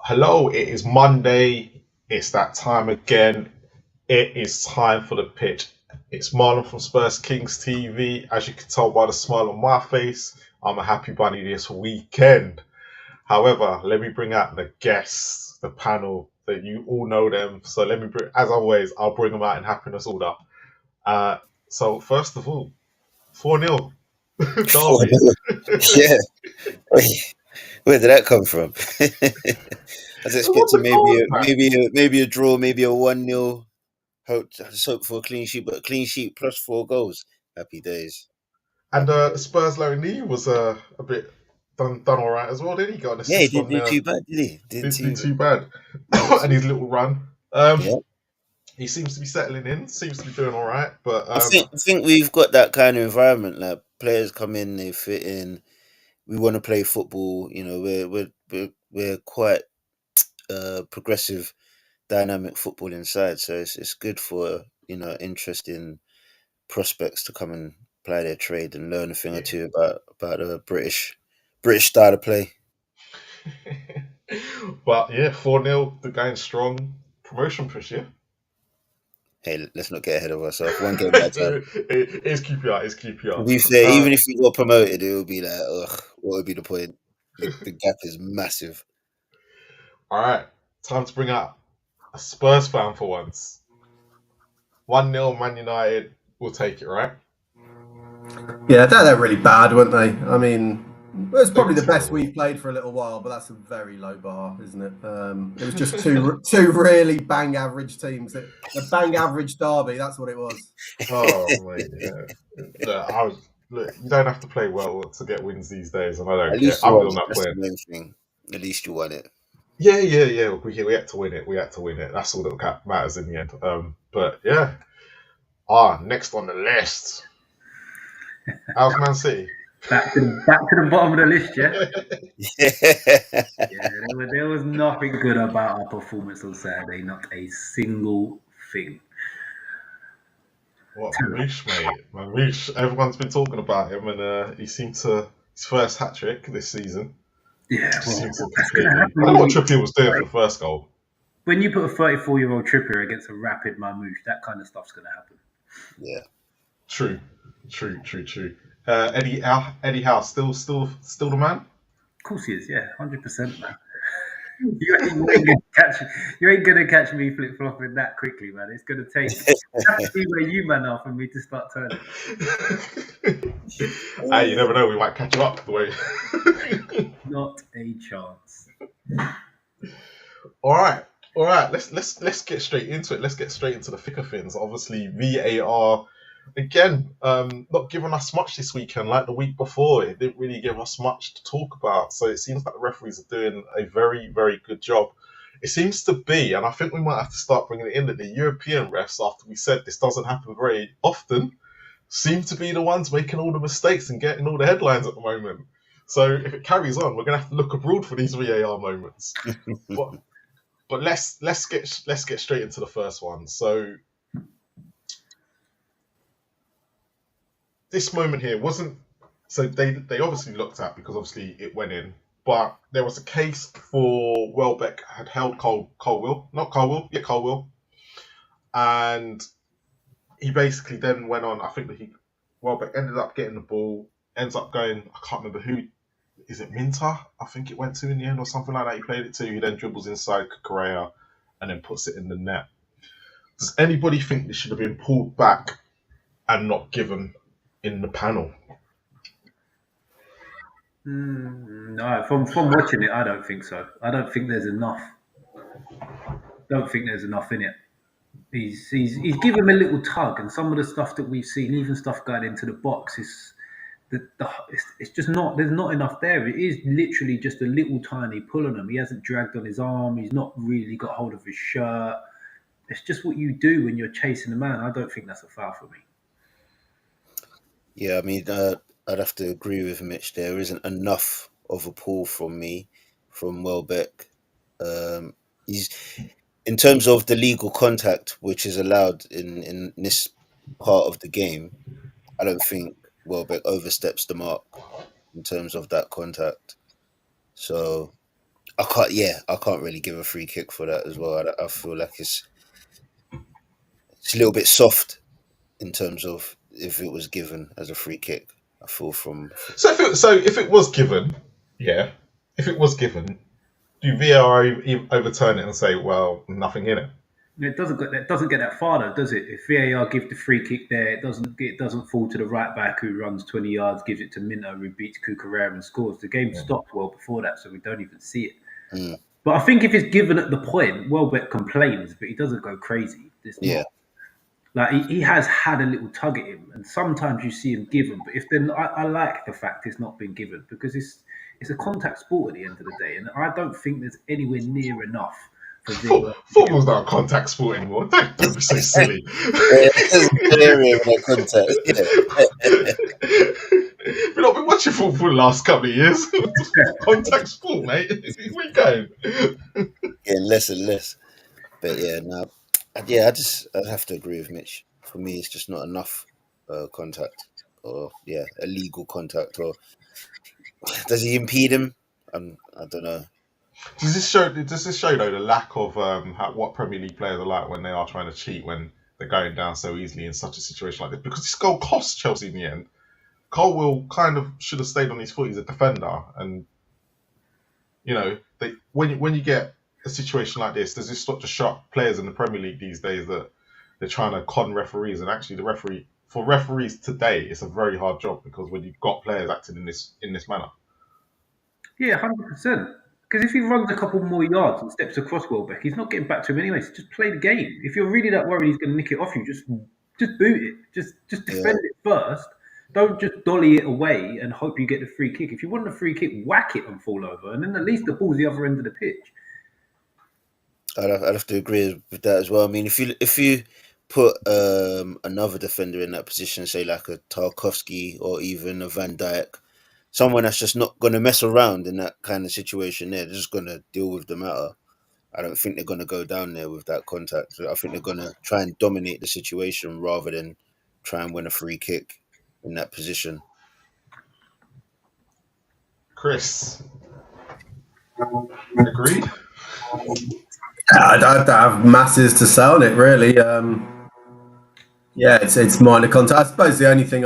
Hello, it is Monday. It's that time again. It is time for the pitch. It's Marlon from Spurs Kings TV. As you can tell by the smile on my face, I'm a happy bunny this weekend. However, let me bring out the guests, the panel that you all know them. So let me bring, as always, I'll bring them out in happiness order. So first of all, 4-0 Oh, Derby. no. Yeah. Where did that come from? I was What expecting the goals, man? maybe a draw, maybe a 1-0. I just hope for a clean sheet, but a clean sheet plus 4 goals. Happy days. And Spurs Loney was a bit done all right as well, didn't he? Got an Yeah, he assist didn't on do there. too bad, did he? Didn't Didn't do too too bad. bad. And his little run. Yeah. He seems to be settling in. Seems to be doing all right. But I think we've got that kind of environment. Like players come in, they fit in. We want to play football. We're quite progressive, dynamic football inside. So it's good for interesting prospects to come and apply their trade and learn a thing or yeah. two about a British style of play. But yeah, 4-0. The going strong. Promotion push, yeah. Hey, let's not get ahead of ourselves. One game at a time. It is QPR. It's To QPR. be fair, even if we got promoted, it would be like, ugh, what would be the point? The gap is massive. All right. Time to bring out a Spurs fan for once. 1-0 Man United. We'll take it, right? Yeah, they're really bad, weren't they? I mean, it's They probably were the best terrible. we've played for a little while, but that's a very low bar, isn't it? It was just two really bang average teams. The bang average derby, that's what it was. Oh mate, yeah. Look, you don't have to play well to get wins these days, and I don't At care. least you I'm won still it. not That's the playing. main thing. At least you won it. Yeah. We had to win it. We had to win it. That's all that matters in the end. But yeah. Next on the list. How's Man City? Back to the bottom of the list, yeah. Yeah. Yeah, there was nothing good about our performance on Saturday. Not a single thing. What Mamouche, mate? Mamouche. Everyone's been talking about him, and he seemed to his first hat trick this season. Yeah, Just well, seems to that's going to completely. happen I don't know what Trippier was doing for the first goal. when you put a 34-year-old Trippier against a rapid Mamouche. That kind of stuff's going to happen. Yeah. True. Eddie Howe, still the man. Of course he is. Yeah, 100%, man. You ain't gonna catch me flip flopping that quickly, man. It's gonna take have to be where you man are for me to start turning. Hey, you never know. We might catch him up the way. Not a chance. All right. Let's get straight into it. Let's get straight into the thick of things. Obviously, VAR again, not giving us much this weekend like the week before. It didn't really give us much to talk about. So it seems like the referees are doing a very, very good job. It seems to be, and I think we might have to start bringing it in, that the European refs, after we said this doesn't happen very often, seem to be the ones making all the mistakes and getting all the headlines at the moment. So if it carries on, we're going to have to look abroad for these VAR moments. But let's get straight into the first one. So this moment here wasn't. So they obviously looked at, because obviously it went in. But there was a case for Welbeck had held Colwill, and he basically then went on. I think that Welbeck ended up getting the ball, ends up going. I can't remember who. Is it Minter? I think it went to in the end or something like that. He played it to. He then dribbles inside Correa and then puts it in the net. Does anybody think this should have been pulled back and not given in the panel? No, from watching it, I don't think so. I don't think there's enough. Don't think there's enough in it. He's given him a little tug, and some of the stuff that we've seen, even stuff going into the box, it's just not. There's not enough there. It is literally just a little tiny pull on him. He hasn't dragged on his arm. He's not really got hold of his shirt. It's just what you do when you're chasing a man. I don't think that's a foul for me. Yeah, I mean, I'd have to agree with Mitch. There isn't enough of a pull from Welbeck. He's in terms of the legal contact which is allowed in this part of the game. I don't think Welbeck oversteps the mark in terms of that contact. So I can't really give a free kick for that as well. I feel like it's a little bit soft in terms of if it was given as a free kick. I feel from So if it was given, yeah, if it was given, do VAR overturn it and say, well, nothing in it? It doesn't get that far though, does it? If VAR give the free kick there, it doesn't fall to the right back who runs 20 yards, gives it to Minto who beats Cucurella and scores. The game stopped well before that, so we don't even see it. But I think if it's given at the point, Welbeck complains, but he doesn't go crazy. It's not. Like he has had a little tug at him, and sometimes you see him given. But if then I like the fact it's not been given because it's a contact sport at the end of the day, and I don't think there's anywhere near enough for VAR. Football's not a contact sport anymore. Don't be so silly. We've not been watching football for the last couple of years. Contact sport, mate. Where you going? Yeah, less and less. But I'd have to agree with Mitch. For me, it's just not enough contact, or illegal contact. Or does he impede him? I don't know. Does this show though the lack of what Premier League players are like when they are trying to cheat when they're going down so easily in such a situation like this? Because this goal cost Chelsea in the end. Colwill kind of should have stayed on his foot. He's a defender, and when you get a situation like this, does this stop to shock players in the Premier League these days that they're trying to con referees? And actually, for referees today, it's a very hard job because when you've got players acting in this manner. Yeah, 100%. Because if he runs a couple more yards and steps across Welbeck, he's not getting back to him anyway. So just play the game. If you're really that worried he's going to nick it off you, just boot it. Just defend it first. Don't just dolly it away and hope you get the free kick. If you want the free kick, whack it and fall over, and then at least the ball's the other end of the pitch. I'd have to agree with that as well. I mean, if you put another defender in that position, say like a Tarkowski or even a Van Dijk, someone that's just not going to mess around in that kind of situation they're just going to deal with the matter. I don't think they're going to go down there with that contact. I think they're going to try and dominate the situation rather than try and win a free kick in that position. Chris, agreed? I don't have masses to say on it, really. It's minor contact. I suppose the only thing,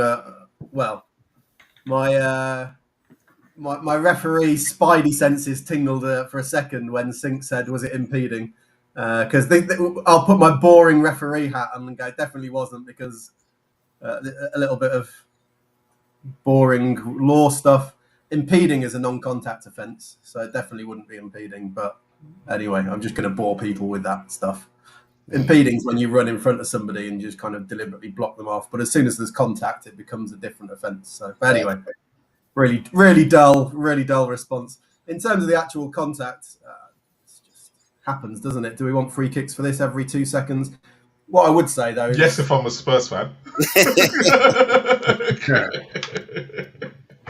my referee spidey senses tingled for a second when Sink said, "Was it impeding?" Because I'll put my boring referee hat on and go, definitely wasn't, because a little bit of boring law stuff. Impeding is a non-contact offence, so it definitely wouldn't be impeding. But anyway, I'm just going to bore people with that stuff. Impeding is when you run in front of somebody and just kind of deliberately block them off. But as soon as there's contact, it becomes a different offence. So, but anyway, really dull response. In terms of the actual contact, it just happens, doesn't it? Do we want free kicks for this every 2 seconds? What I would say, though, is... Yes, if I'm a Spurs fan.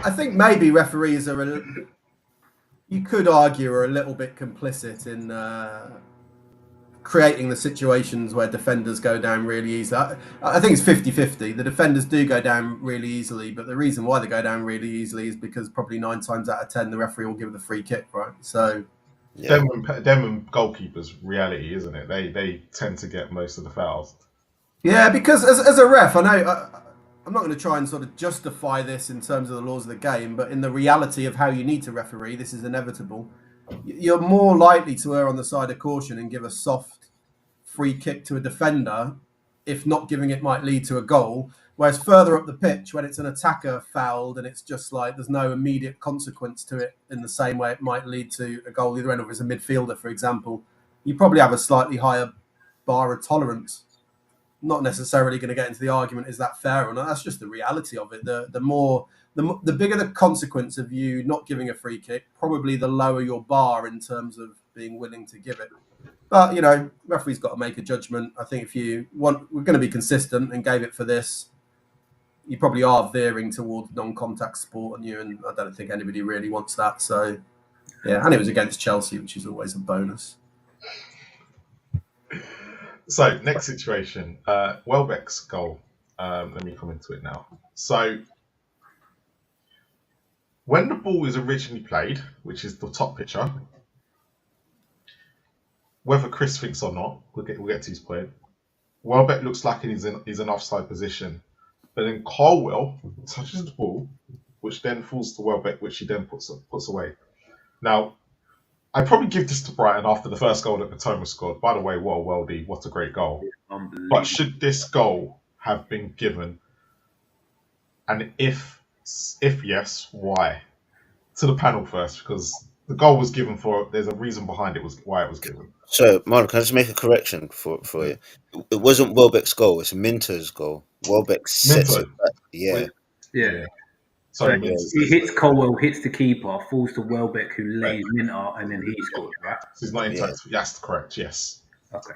I think maybe referees are, you could argue, are a little bit complicit in creating the situations where defenders go down really easily. I think it's 50-50. The defenders do go down really easily, but the reason why they go down really easily is because probably 9 times out of 10 the referee will give the free kick, right? So them and goalkeepers' reality, isn't it? They tend to get most of the fouls. Yeah, because as a ref, I know I'm not going to try and sort of justify this in terms of the laws of the game, but in the reality of how you need to referee, this is inevitable. You're more likely to err on the side of caution and give a soft free kick to a defender if not giving it might lead to a goal. Whereas further up the pitch, when it's an attacker fouled and it's just like there's no immediate consequence to it in the same way it might lead to a goal either end, or if it's a midfielder, for example, you probably have a slightly higher bar of tolerance. Not necessarily going to get into the argument, is that fair or not? That's just the reality of it. The bigger the consequence of you not giving a free kick, probably the lower your bar in terms of being willing to give it. But, referee's got to make a judgment. I think if we're going to be consistent and gave it for this, you probably are veering towards non-contact sport, and I don't think anybody really wants that. So, yeah, and it was against Chelsea, which is always a bonus. So, next situation, Welbeck's goal. Let me come into it now. So, when the ball is originally played, which is the top picture, whether Chris thinks or not, we'll get to his point. Welbeck looks like he's an offside position, but then Colwell touches the ball, which then falls to Welbeck, which he then puts away. Now, I'd probably give this to Brighton after the first goal that Matoma scored. By the way, what a worldie, what a great goal. But should this goal have been given? And if yes, why? To the panel first, because the goal was given there's a reason behind it, why it was given. So, Marlon, can I just make a correction for you? It wasn't Welbeck's goal, it's Minter's goal. Welbeck sets it back. Yeah. Wait. Yeah. Sorry, he hits Colwell, hits the keeper, falls to Welbeck, who lays Minter, and then he scores, right? So he's not in touch. That's correct, yes. Okay.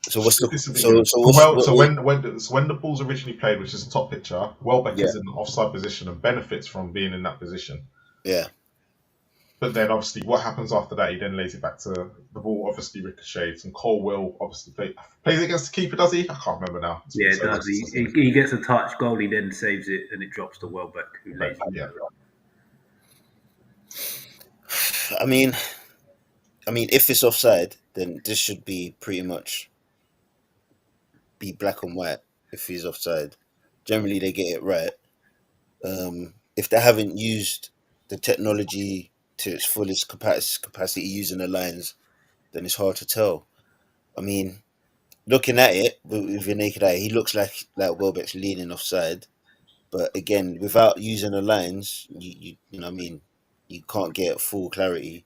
So what's the when the ball's originally played, which is the top picture, Welbeck is in an offside position and benefits from being in that position. Yeah. But then obviously what happens after that, he then lays it back to the ball, obviously ricochets, and Colwell obviously plays against the keeper, does he? I can't remember now. Yeah, it does. He gets a touch, goalie then saves it, and it drops to Welbeck, who lays it. Yeah. I mean, if it's offside, then this should be pretty much be black and white. If he's offside, generally they get it right. If they haven't used the technology to its fullest capacity using the lines, then it's hard to tell. I mean, looking at it with your naked eye, he looks like Welbeck's leaning offside. But again, without using the lines, you know what I mean, you can't get full clarity.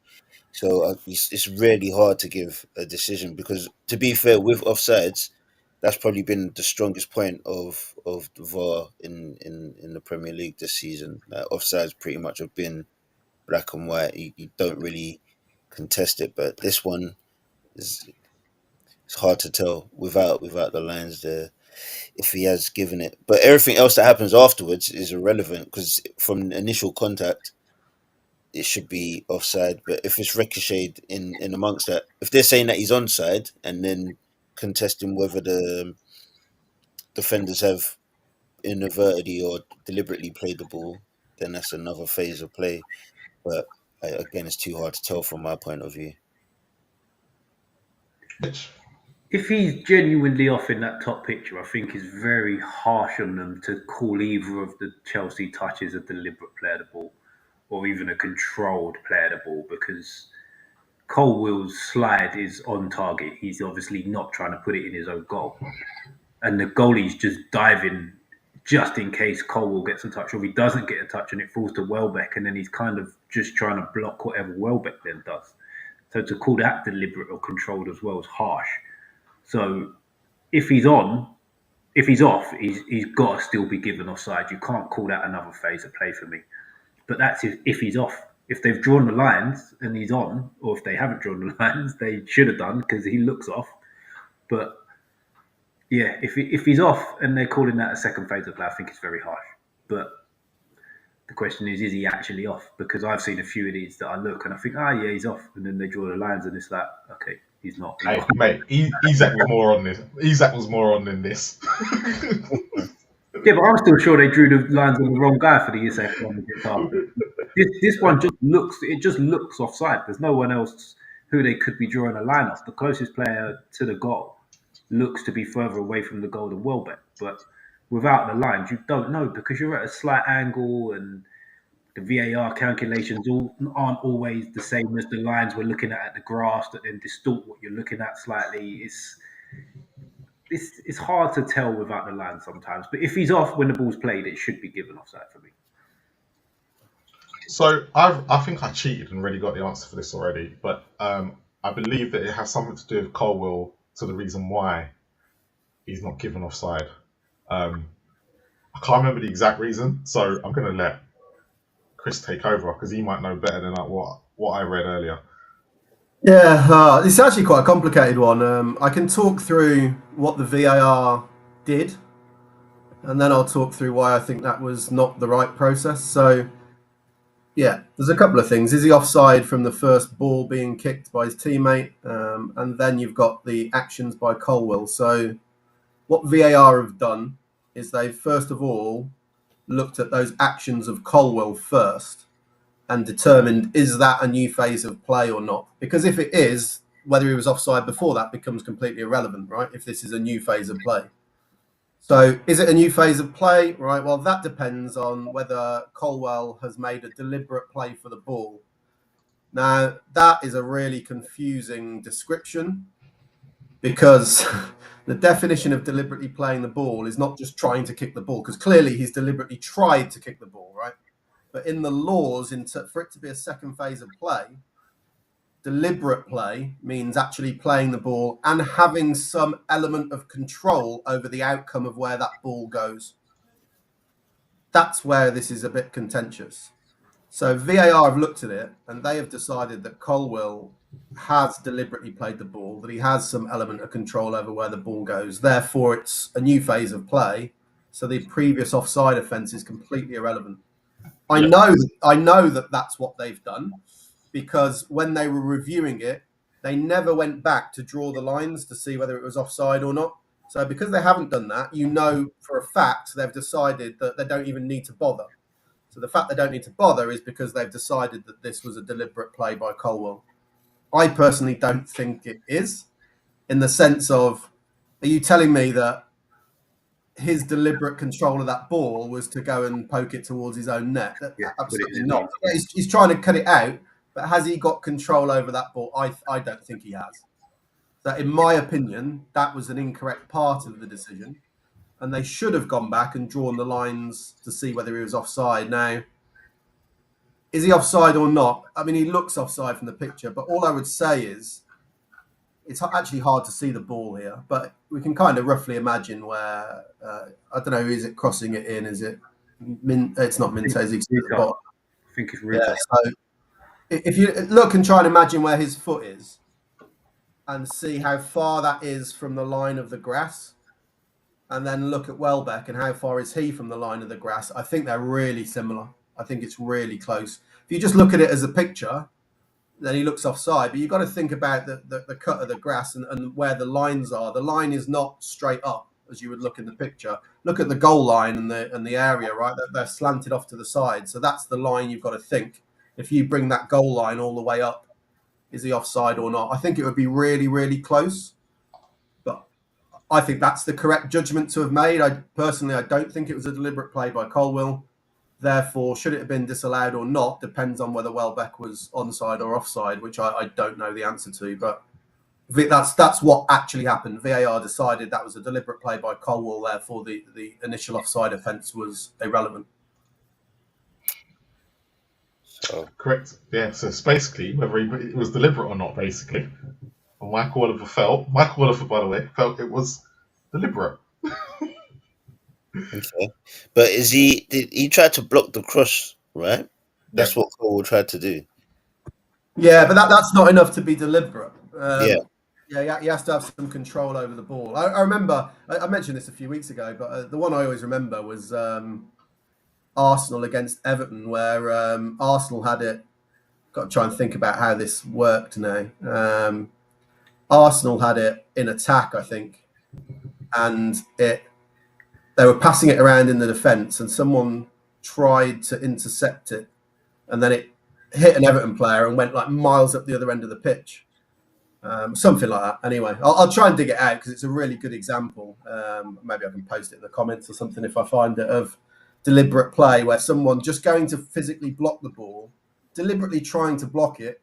So it's really hard to give a decision because, to be fair, with offsides, that's probably been the strongest point of the VAR in the Premier League this season. Offsides pretty much have been black and white. You don't really contest it, but this one it's hard to tell without the lines there if he has given it. But everything else that happens afterwards is irrelevant because from initial contact, it should be offside. But if it's ricocheted in amongst that, if they're saying that he's onside and then contesting whether the defenders have inadvertently or deliberately played the ball, then that's another phase of play. But again, it's too hard to tell from my point of view. If he's genuinely off in that top picture, I think it's very harsh on them to call either of the Chelsea touches a deliberate play of the ball or even a controlled play of the ball because Colwell's slide is on target. He's obviously not trying to put it in his own goal. And the goalie's just diving just in case Colwell gets a touch or if he doesn't get a touch and it falls to Welbeck and then he's kind of just trying to block whatever Welbeck then does. So to call that deliberate or controlled as well is harsh. So if he's off, he's got to still be given offside. You can't call that another phase of play for me. But that's if he's off. If they've drawn the lines and he's on, or if they haven't drawn the lines, they should have done because he looks off. But yeah, if he's off and they're calling that a second phase of play, I think it's very harsh. But the question is he actually off? Because I've seen a few of these that I look and I think, yeah, he's off. And then they draw the lines and it's like, okay, he's not. Hey, mate, Isaac was more on this. Isaac was more on than this. Yeah, but I'm still sure they drew the lines on the wrong guy for the Isaac one. This one just looks offside. There's no one else who they could be drawing a line off. The closest player to the goal looks to be further away from the goal than Welbeck. But without the lines, you don't know because you're at a slight angle and the VAR calculations aren't always the same as the lines we're looking at the grass that then distort what you're looking at slightly. It's hard to tell without the line sometimes. But if he's off when the ball's played, it should be given offside for me. So I think I cheated and really got the answer for this already. But I believe that it has something to do with Colwell to the reason why he's not given offside. I can't remember the exact reason, so I'm going to let Chris take over because he might know better than what I read earlier. Yeah, it's actually quite a complicated one. I can talk through what the VAR did, and then I'll talk through why I think that was not the right process. So, yeah, there's a couple of things. Is he offside from the first ball being kicked by his teammate? And then you've got the actions by Colwell. So what VAR have done is they've first of all looked at those actions of Colwell first and determined, is that a new phase of play or not? Because if it is, whether he was offside before that becomes completely irrelevant, right? If this is a new phase of play. So is it a new phase of play? Right. Well, that depends on whether Colwell has made a deliberate play for the ball. Now, that is a really confusing description, because the definition of deliberately playing the ball is not just trying to kick the ball, because clearly he's deliberately tried to kick the ball, right? But in the laws, for it to be a second phase of play, deliberate play means actually playing the ball and having some element of control over the outcome of where that ball goes. That's where this is a bit contentious. So VAR have looked at it and they have decided that Colwell has deliberately played the ball, that he has some element of control over where the ball goes. Therefore, it's a new phase of play. So the previous offside offence is completely irrelevant. I know that that's what they've done, because when they were reviewing it, they never went back to draw the lines to see whether it was offside or not. So because they haven't done that, you know for a fact they've decided that they don't even need to bother. So the fact they don't need to bother is because they've decided that this was a deliberate play by Colwell. I personally don't think it is, in the sense of, are you telling me that his deliberate control of that ball was to go and poke it towards his own net? Absolutely not. He's trying to cut it out, but has he got control over that ball? I don't think he has. So in my opinion, that was an incorrect part of the decision, and they should have gone back and drawn the lines to see whether he was offside. Now, is he offside or not? I mean, he looks offside from the picture, but all I would say is it's actually hard to see the ball here, but we can kind of roughly imagine where, I don't know, is it crossing it in? Is it, it's not Mintez, I think it's Rita. Yeah, so if you look and try and imagine where his foot is and see how far that is from the line of the grass, and then look at Welbeck and how far is he from the line of the grass, I think they're really similar. I think it's really close. If you just look at it as a picture, then he looks offside. But you've got to think about the cut of the grass and where the lines are. The line is not straight up as you would look in the picture. Look at the goal line and the area, right? They're slanted off to the side. So that's the line you've got to think. If you bring that goal line all the way up, is he offside or not? I think it would be really, really close. But I think that's the correct judgment to have made. I don't think it was a deliberate play by Colwell. Therefore, should it have been disallowed or not depends on whether Welbeck was onside or offside, which I don't know the answer to. But that's what actually happened. VAR decided that was a deliberate play by Colwell. Therefore, the initial offside offence was irrelevant. Correct. Yeah. So it's basically whether it was deliberate or not, basically. And Michael Oliver, by the way, felt it was deliberate. Okay, but he tried to block the cross, right? That's what Cole tried to do. Yeah, but that's not enough to be deliberate. Yeah, he has to have some control over the ball. I remember, I mentioned this a few weeks ago, but the one I always remember was Arsenal against Everton, where Arsenal had it. Got to try and think about how this worked now. Arsenal had it in attack, I think, and they were passing it around in the defence, and someone tried to intercept it, and then it hit an Everton player and went like miles up the other end of the pitch. Something like that. Anyway, I'll try and dig it out because it's a really good example. Maybe I can post it in the comments or something if I find it, of deliberate play where someone just going to physically block the ball, deliberately trying to block it,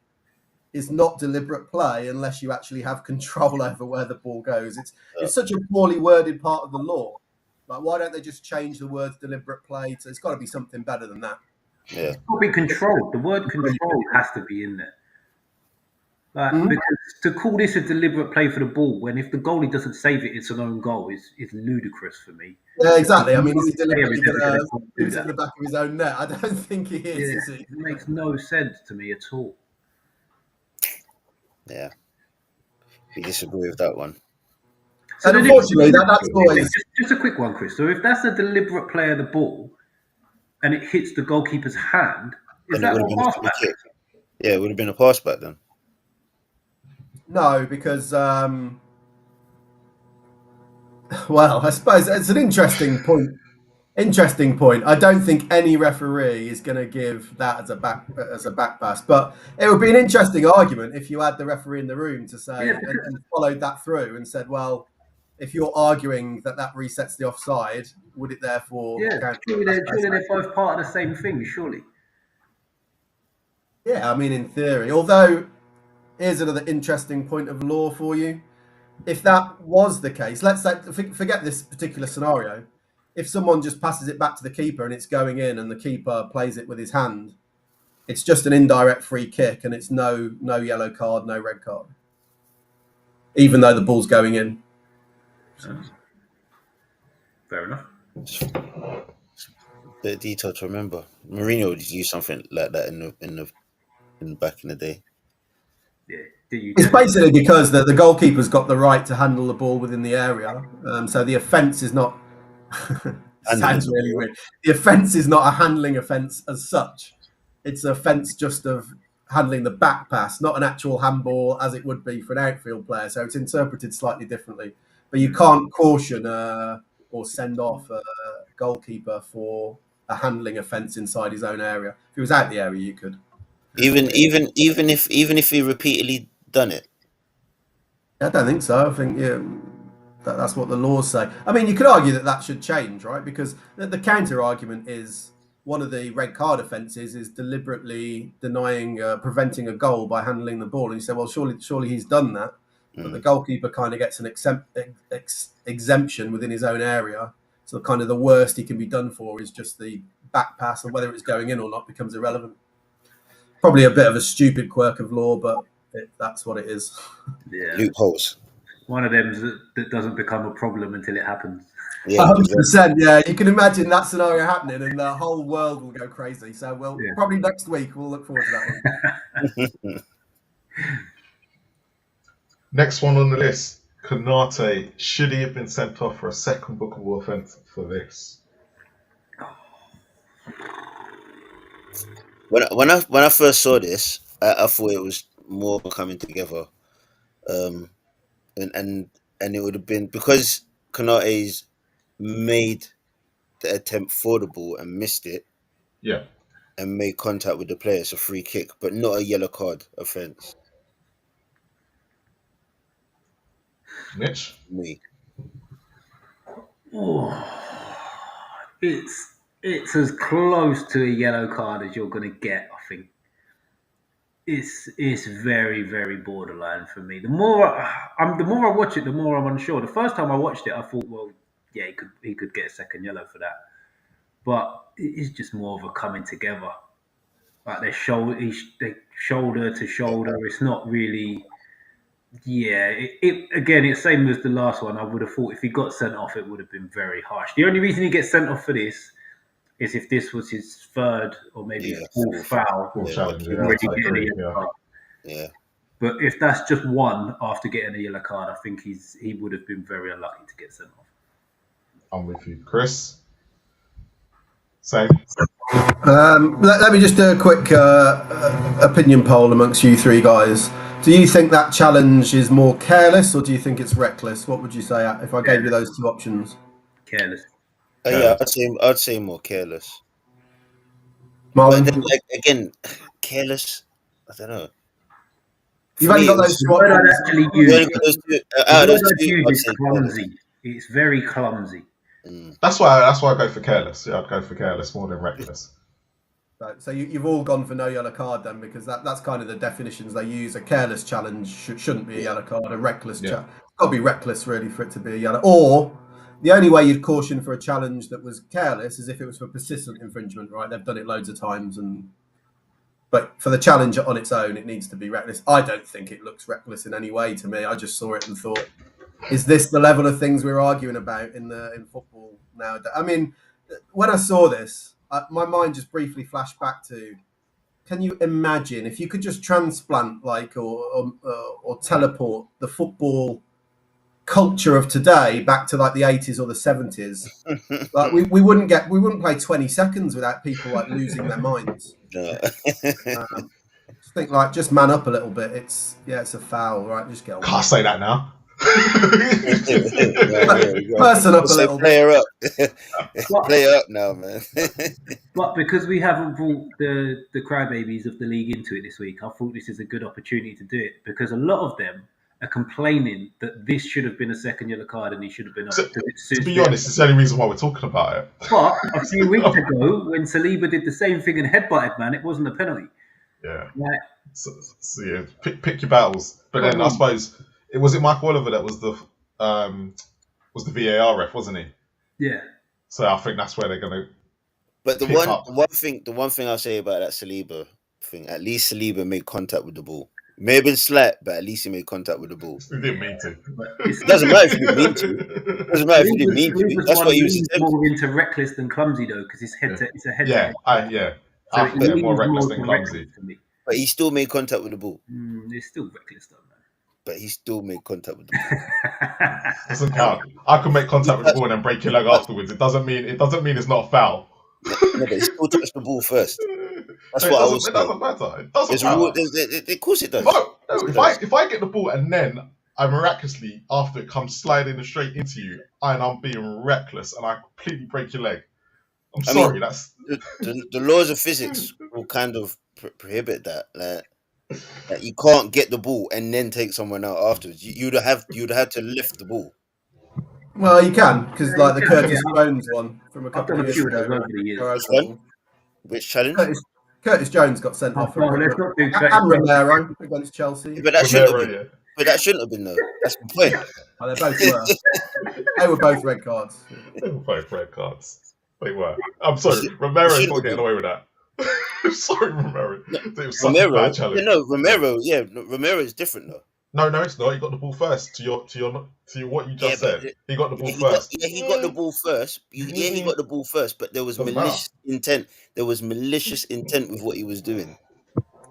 is not deliberate play unless you actually have control over where the ball goes. It's such a poorly worded part of the law. Like, why don't they just change the word deliberate play to, it's got to be something better than that. yeah. It's got to be controlled. The word control has to be in there. Because to call this a deliberate play for the ball, when if the goalie doesn't save it, it's an own goal, is ludicrous for me. Yeah, exactly. I mean, he's deliberately going to put it in the back of his own net. I don't think he is. Yeah, it makes no sense to me at all. Yeah, we disagree with that one. So and unfortunately, that's always just a quick one, Chris. So if that's a deliberate play of the ball and it hits the goalkeeper's hand, is that a pass back? Yeah, it would have been a pass back then. No, because well, I suppose it's an interesting point. Interesting point. I don't think any referee is going to give that as a back pass, but it would be an interesting argument if you had the referee in the room to say and followed that through and said, well, if you're arguing that resets the offside, would it therefore? Yeah, surely they're both part of the same thing. Surely. Yeah, I mean, in theory. Although, here's another interesting point of law for you. If that was the case, let's say, forget this particular scenario. If someone just passes it back to the keeper and it's going in and the keeper plays it with his hand, it's just an indirect free kick and it's no yellow card, no red card, even though the ball's going in. Fair enough. The detail to remember. Mourinho would use something like that in back in the day. Yeah, it's basically because the goalkeeper's got the right to handle the ball within the area, so the offence is not. Sounds really weird. The offence is not a handling offence as such. It's an offence just of handling the back pass, not an actual handball as it would be for an outfield player. So it's interpreted slightly differently. But you can't caution or send off a goalkeeper for a handling offence inside his own area. If he was out the area, you could. Even if he repeatedly done it. I don't think so. I think that's what the laws say. I mean, you could argue that should change, right? Because the counter argument is one of the red card offences is deliberately preventing a goal by handling the ball. And you say, well, surely he's done that. But the goalkeeper kind of gets an exemption within his own area. So kind of the worst he can be done for is just the back pass, and whether it's going in or not becomes irrelevant. Probably a bit of a stupid quirk of law, but that's what it is. Yeah. Loopholes. One of them that doesn't become a problem until it happens. Yeah, 100%. Yeah, you can imagine that scenario happening, and the whole world will go crazy. So, probably next week we'll look forward to that one. Next one on the list, Konate. Should he have been sent off for a second bookable offence for this? When I first saw this, I thought it was more coming together, and it would have been because Konate's made the attempt for the ball and missed it, and made contact with the player. It's a free kick, but not a yellow card offence. Mitch? Me. It's as close to a yellow card as you're going to get, I think. It's very, very borderline for me. The more I watch it, the more I'm unsure. The first time I watched it, I thought, well, yeah, he could get a second yellow for that. But it is just more of a coming together. Like they shoulder to shoulder. It's not really. Yeah, again, it's same as the last one. I would have thought if he got sent off, it would have been very harsh. The only reason he gets sent off for this is if this was his third or maybe fourth foul. Yeah. But if that's just one after getting a yellow card, I think he would have been very unlucky to get sent off. I'm with you, Chris. Same. Let me just do a quick opinion poll amongst you three guys. Do you think that challenge is more careless or do you think it's reckless? What would you say if I gave you those two options? Careless. Yeah, I'd say more careless. Marlon? But then, again, careless. I don't know. You've only got those two options. It's clumsy. It's very clumsy. That's why I go for careless. Yeah, I'd go for careless more than reckless. Right, so you've all gone for no yellow card then, because that's kind of the definitions they use. A careless challenge shouldn't be a yellow card. A reckless challenge, it's got to be reckless really for it to be a yellow. Or the only way you'd caution for a challenge that was careless is if it was for persistent infringement. Right, they've done it loads of times, but for the challenge on its own, it needs to be reckless. I don't think it looks reckless in any way to me. I just saw it and thought, is this the level of things we're arguing about in football now? I mean, when I saw this, my mind just briefly flashed back to, can you imagine if you could just transplant or teleport the football culture of today back to like the 80s or the 70s? Like we wouldn't play 20 seconds without people like losing their minds. Just think just man up a little bit. It's a foul, right? Just get on. Can't say that now. Person up a little bit. Player up. Player up now, man. But because we haven't brought the crybabies of the league into it this week, I thought this is a good opportunity to do it because a lot of them are complaining that this should have been a second yellow card and he should have been off. To be honest, it's the only reason why we're talking about it. But a few weeks ago, when Saliba did the same thing and headbutted man, it wasn't a penalty. Yeah. Like, So yeah, pick your battles. But then I suppose it was Mike Oliver that was the VAR ref, wasn't he? Yeah. So I think that's where they're gonna. But the one thing I'll say about that Saliba thing, at least Saliba made contact with the ball. May have been slight, but at least he made contact with the ball. He didn't mean to. It doesn't matter if he didn't mean to. It doesn't matter if he didn't mean to. That's what he was attempting. More into reckless than clumsy though, because it's a head. Yeah, I think they're more reckless than clumsy. But he still made contact with the ball. It's still reckless though, man. But he still made contact with the ball. Doesn't count. I can make contact with the ball and then break your leg afterwards. It doesn't mean it's not a foul. No, but he still touched the ball first. That's what I was saying. It doesn't matter. It doesn't matter. Of course it does. No, if I get the ball and then I miraculously, after it comes sliding straight into you, and I'm being reckless and I completely break your leg, I'm sorry. That's the laws of physics will kind of prohibit that. Like you can't get the ball and then take someone out afterwards. You'd have to lift the ball. Well, you can because like the Curtis Jones one from a couple of years ago. Which challenge? Curtis Jones got sent off. And Romero against Chelsea. Yeah, but that shouldn't have been though. That's the point. Oh, they both were. They were both red cards. They were both red cards. They were. I'm sorry, Romero's not getting away with that. Sorry, Romero. It was such a bad challenge. Romero is different though. No, it's not. He got the ball first. To what you just said. He got the ball first. He got the ball first. He got the ball first, but there was malicious intent. There was malicious intent with what he was doing.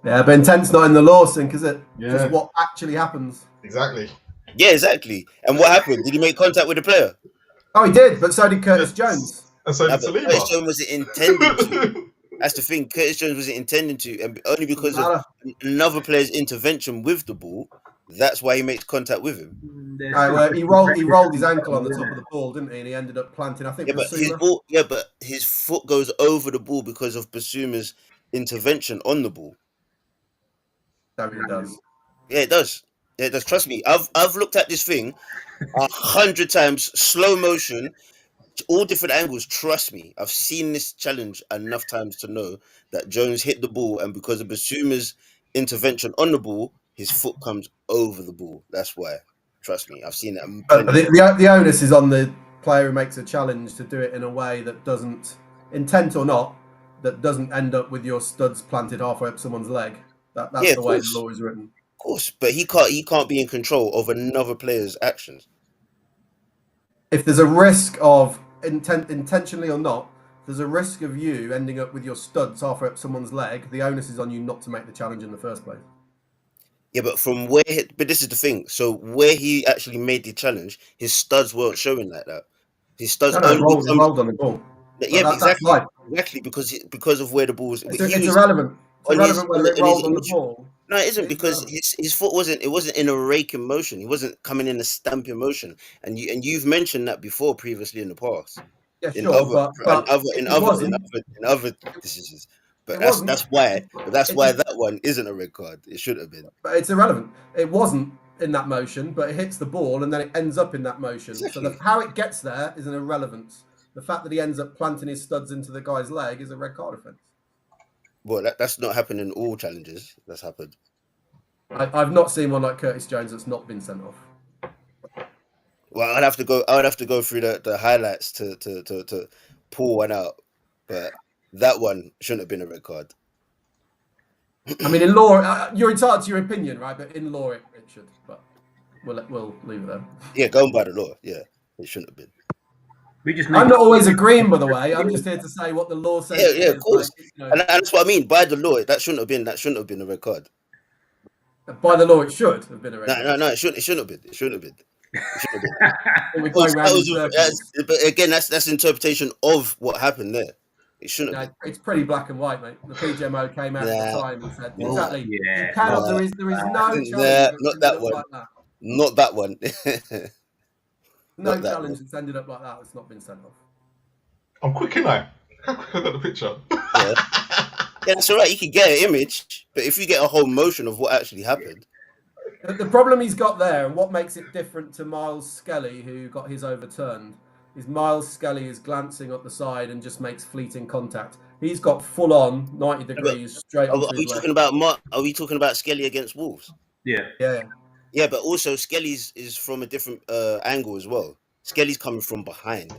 Yeah, but intent's not in the law, Sink, is it? Yeah. Just what actually happens. Exactly. Yeah, exactly. And what happened? Did he make contact with the player? Oh, he did, but so did Curtis Jones. And so did Saliba. Curtis Jones wasn't intended to. That's the thing. Curtis Jones wasn't intending to, and only because of another player's intervention with the ball. That's why he makes contact with him. He rolled his ankle on the top of the ball, didn't he? And he ended up planting. I think. But his foot goes over the ball because of Basuma's intervention on the ball. That really does. Yeah, it does. Yeah, it does. Trust me. I've looked at this thing 100 times, slow motion, all different angles. Trust me, I've seen this challenge enough times to know that Jones hit the ball, and because of Basuma's intervention on the ball, his foot comes over the ball. That's why. Trust me, I've seen that. The onus is on the player who makes a challenge to do it in a way that doesn't, intent or not, that doesn't end up with your studs planted halfway up someone's leg. That's the way the law is written. Of course, but he can't be in control of another player's actions. If there's a risk of intentionally or not, there's a risk of you ending up with your studs halfway up someone's leg. The onus is on you not to make the challenge in the first place. Yeah, but but this is the thing. So where he actually made the challenge, his studs weren't showing like that. His studs rolled on the ball. Yeah, exactly because of where the ball was. It's irrelevant. It's irrelevant whether it rolled on the ball. No, it isn't, because his foot wasn't in a raking motion. He wasn't coming in a stamping motion. And you've mentioned that before previously in the past. Yeah, sure. In other decisions. But that's why that one isn't a red card. It should have been. But it's irrelevant. It wasn't in that motion, but it hits the ball and then it ends up in that motion. Exactly. So how it gets there is an irrelevance. The fact that he ends up planting his studs into the guy's leg is a red card offence. Well, that's not happened in all challenges. That's happened. I've not seen one like Curtis Jones that's not been sent off. Well, I'd have to go through the highlights to pull one out, but that one shouldn't have been a red card. I mean, in law, you're entitled to your opinion, right? But in law, it should. But we'll leave it there. Yeah, going by the law, yeah, it shouldn't have been. I'm not always agreeing, by the way. I'm just here to say what the law says. Yeah, of course. Like, and that's what I mean. By the law, that shouldn't have been a red card. By the law, it should have been a red card. No, it shouldn't have been. It shouldn't have been. But again, that's interpretation of what happened there. It shouldn't have been. It's pretty black and white, mate. The PGMO came out at the time and said exactly. Yeah. You cannot. There is no challenge. Not that one. Like that. Not that one. No Not that challenge one. that's ended up like that has not been sent off. I'm quick, ain't I? How quick I got the picture? Yeah. Yeah, that's all right. You can get an image, but if you get a whole motion of what actually happened, The problem he's got there, and what makes it different to Miles Skelly, who got his overturned, is Miles Skelly is glancing up the side and just makes fleeting contact. He's got full on 90 but degrees straight are onto his we leg. talking about Are we talking about Skelly against Wolves? Yeah. Yeah. Yeah, but also Skelly's is from a different angle as well. Skelly's coming from behind.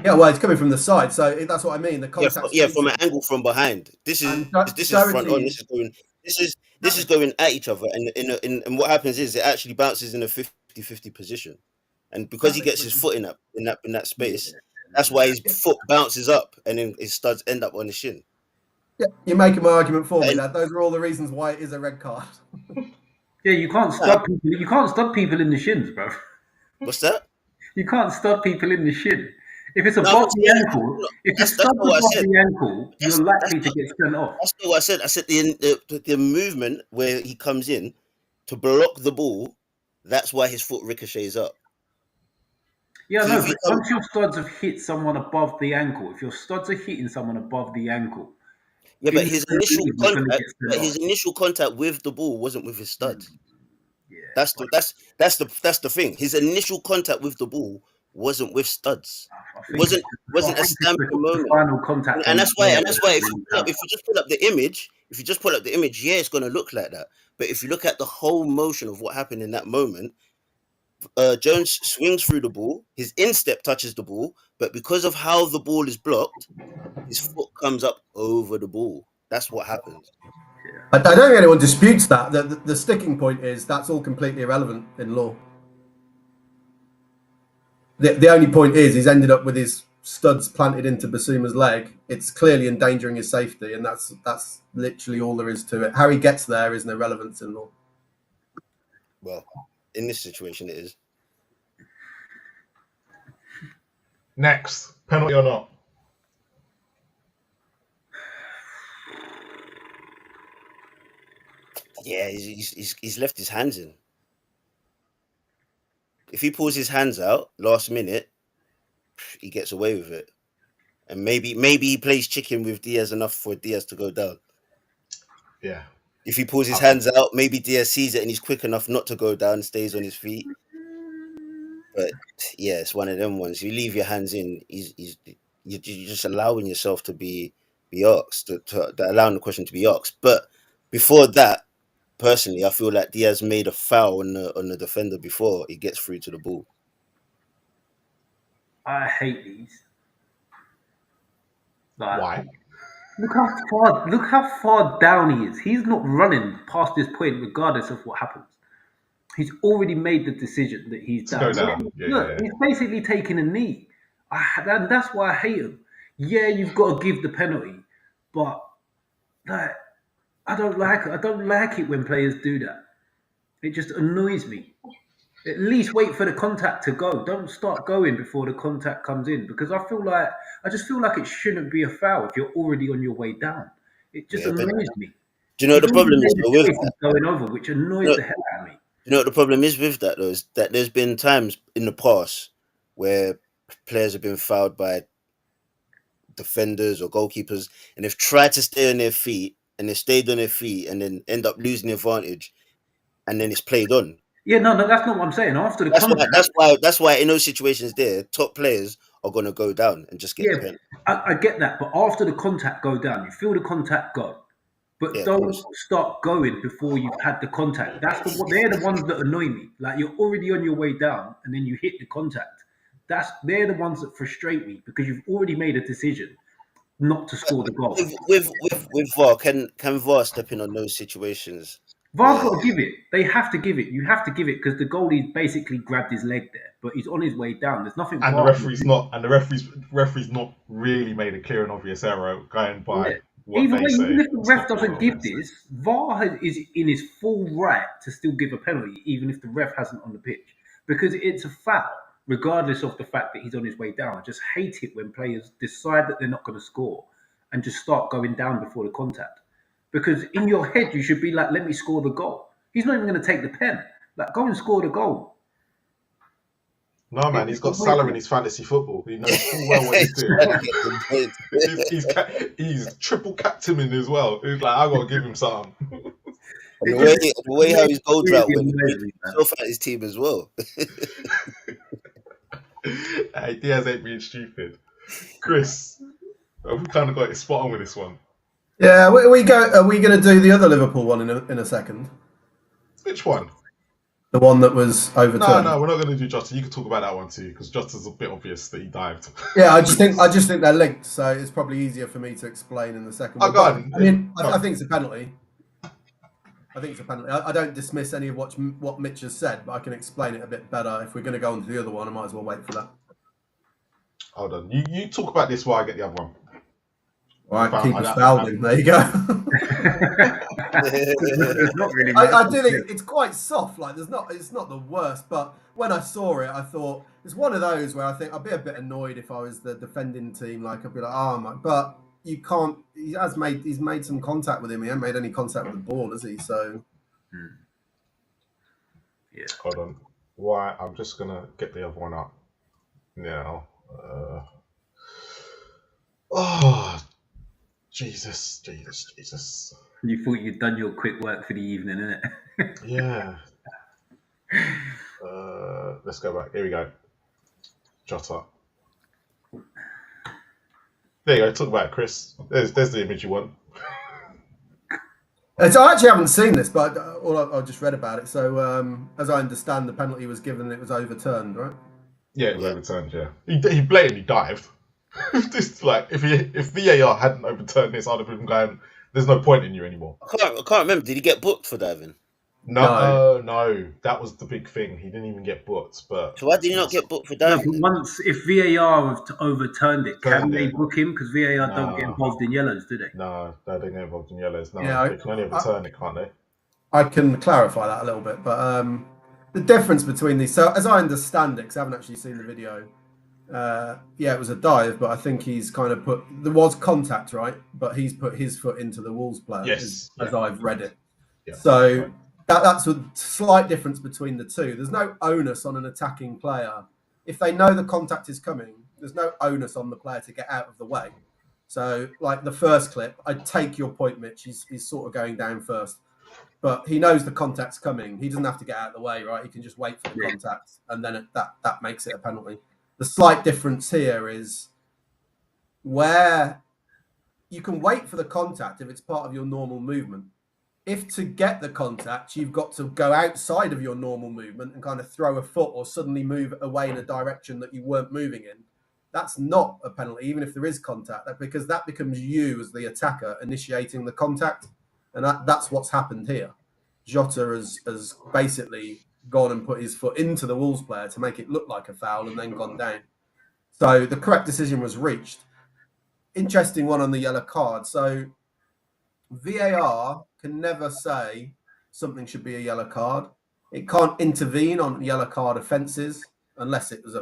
Yeah, well, it's coming from the side, so that's what I mean. The contact's Yeah, from an fleeting. angle from behind. This is And front on. Doherty, This is going at each other, and what happens is it actually bounces in a 50-50 position, and because he gets his foot in that space, that's why his foot bounces up, and then his studs end up on the shin. yeah, you're making my argument for me. And- That those are all the reasons why it is a red card. Yeah, you can't stud people. You can't stud people in the shins, bro. What's that? You can't stud people in the shin. If it's No, above the ankle, if that's it's not studs what I above said. the ankle, you're likely to get sent off. That's not what I said. I said the movement where he comes in to block the ball. That's why his foot ricochets up. Yeah, So no, if you but come- once your studs have hit someone above the ankle, if your studs are hitting someone above the ankle, Yeah, but his initial you're going to contact, get sent off. with the ball wasn't with his studs. Yeah, That's the thing. His initial contact with the ball wasn't with studs. I It think wasn't a stamping the moment. final contact, And that's why if you just pull up the image, yeah, it's gonna look like that. But if you look at the whole motion of what happened in that moment, Jones swings through the ball, his instep touches the ball, but because of how the ball is blocked, his foot comes up over the ball. That's what happens. I don't think anyone disputes that. The sticking point is that's all completely irrelevant in law. The only point is he's ended up with his studs planted into Basuma's leg. It's clearly endangering his safety, and that's literally all there is to it. How he gets there is no relevance in law. Well, in this situation, it is. Next, penalty or not? Yeah, he's left his hands in. If he pulls his hands out last minute, he gets away with it. And maybe he plays chicken with Diaz enough for Diaz to go down. Yeah. If he pulls his hands out, maybe Diaz sees it and he's quick enough not to go down and stays on his feet. But yeah, it's one of them ones. You leave your hands in, you're just allowing yourself to be asked, to allowing the question to be asked. But before that, personally, I feel like Diaz made a foul on the defender before he gets through to the ball. I hate these. Like, Why? Look how far down he is. He's not running past this point, regardless of what happens. He's already made the decision that he's down. Go down. Yeah. He's basically taking a knee. That's why I hate him. Yeah, you've got to give the penalty, but like, I don't like it. I don't like it when players do that. It just annoys me. At least wait for the contact to go. Don't start going before the contact comes in, because I just feel like it shouldn't be a foul if you're already on your way down. It just annoys me. Do you know what the problem is with that? Going over, which annoys the hell out of me. You know what the problem is with that, though, is that there's been times in the past where players have been fouled by defenders or goalkeepers, and they've tried to stay on their feet, and they stayed on their feet, and then end up losing the advantage, and then it's played on. Yeah, no, that's not what I'm saying. After the contact, that's why in those situations, top players are gonna go down and just get the pen. I get that, but after the contact go down, you feel the contact go, but don't start going before you've had the contact. They're the ones that annoy me. Like, you're already on your way down, and then you hit the contact. They're the ones that frustrate me, because you've already made a decision not to score the goal. With VAR, can VAR step in on those situations? VAR's got to give it. They have to give it. You have to give it, because the goalie basically grabbed his leg there, but he's on his way down. There's nothing. And the referee's not really made a clear and obvious error going by what Either they way, say. even if the ref doesn't give this, VAR is in his full right to still give a penalty, even if the ref hasn't on the pitch, because it's a foul, regardless of the fact that he's on his way down. I just hate it when players decide that they're not going to score and just start going down before the contact. Because in your head, you should be like, let me score the goal. He's not even going to take the pen. Like, go and score the goal. No, man, he's got Salah in his fantasy football. He knows full well what he's doing. Trying to get them points. He's triple captaining as well. He's like, I gotta give him something. And the way how his goal drought went, Really, he himself at his team as well. Hey, Diaz ain't being stupid. Chris, we kind of got it spot on with this one. Yeah, are we going to do the other Liverpool one in a second? Which one? The one that was overturned. No, we're not going to do Jota. You can talk about that one too, because Jota's a bit obvious that he dived. Yeah, I just think they're linked, so it's probably easier for me to explain in the second one. Go on. I mean, I think it's a penalty. I don't dismiss any of what Mitch has said, but I can explain it a bit better. If we're going to go on to the other one, I might as well wait for that. Hold on. You talk about this while I get the other one. All right, keep us fouled in. There you go. It's not really. I do think it's quite soft. Like it's not the worst, but when I saw it, I thought it's one of those where I think I'd be a bit annoyed if I was the defending team. Like I'd be like, oh my, but you can't. He's made some contact with him. He hasn't made any contact with the ball, has he? So. Yeah. Hold on. Why? I'm just gonna get the other one up now. Oh, Jesus. You thought you'd done your quick work for the evening, innit? Yeah. Let's go back. Here we go. Jota. There you go. Talk about it, Chris. There's the image you want. So I actually haven't seen this, but I just read about it. So as I understand, the penalty was given and it was overturned, right? Yeah, it was overturned. Yeah, he blatantly dived. This if VAR hadn't overturned this, I'd have been going. There's no point in you anymore. I can't remember. Did he get booked for diving? No, that was the big thing. He didn't even get booked. But So why did he not get booked for No, diving? but once if VAR have overturned it, can they book him? Because VAR don't get involved in yellows, do they? No, they don't get involved in yellows. No, Yeah, they can only overturn it, can't they? I can clarify that a little bit, but the difference between these. So as I understand it, because I haven't actually seen the video. Yeah, it was a dive, but I think he's kind of there was contact, right? But he's put his foot into the Wolves player, Yes, as I've read it. Yeah. So that's a slight difference between the two. There's no onus on an attacking player. If they know the contact is coming, there's no onus on the player to get out of the way. So like the first clip, I take your point, Mitch. He's sort of going down first. But he knows the contact's coming. He doesn't have to get out of the way, right? He can just wait for the contact, and then that makes it a penalty. The slight difference here is where you can wait for the contact if it's part of your normal movement. If to get the contact, you've got to go outside of your normal movement and kind of throw a foot or suddenly move away in a direction that you weren't moving in, that's not a penalty, even if there is contact, because that becomes you as the attacker initiating the contact. And that's what's happened here. Jota has basically gone and put his foot into the Wolves player to make it look like a foul and then gone down. So the correct decision was reached. Interesting one on the yellow card. So VAR can never say something should be a yellow card. It can't intervene on yellow card offences unless it was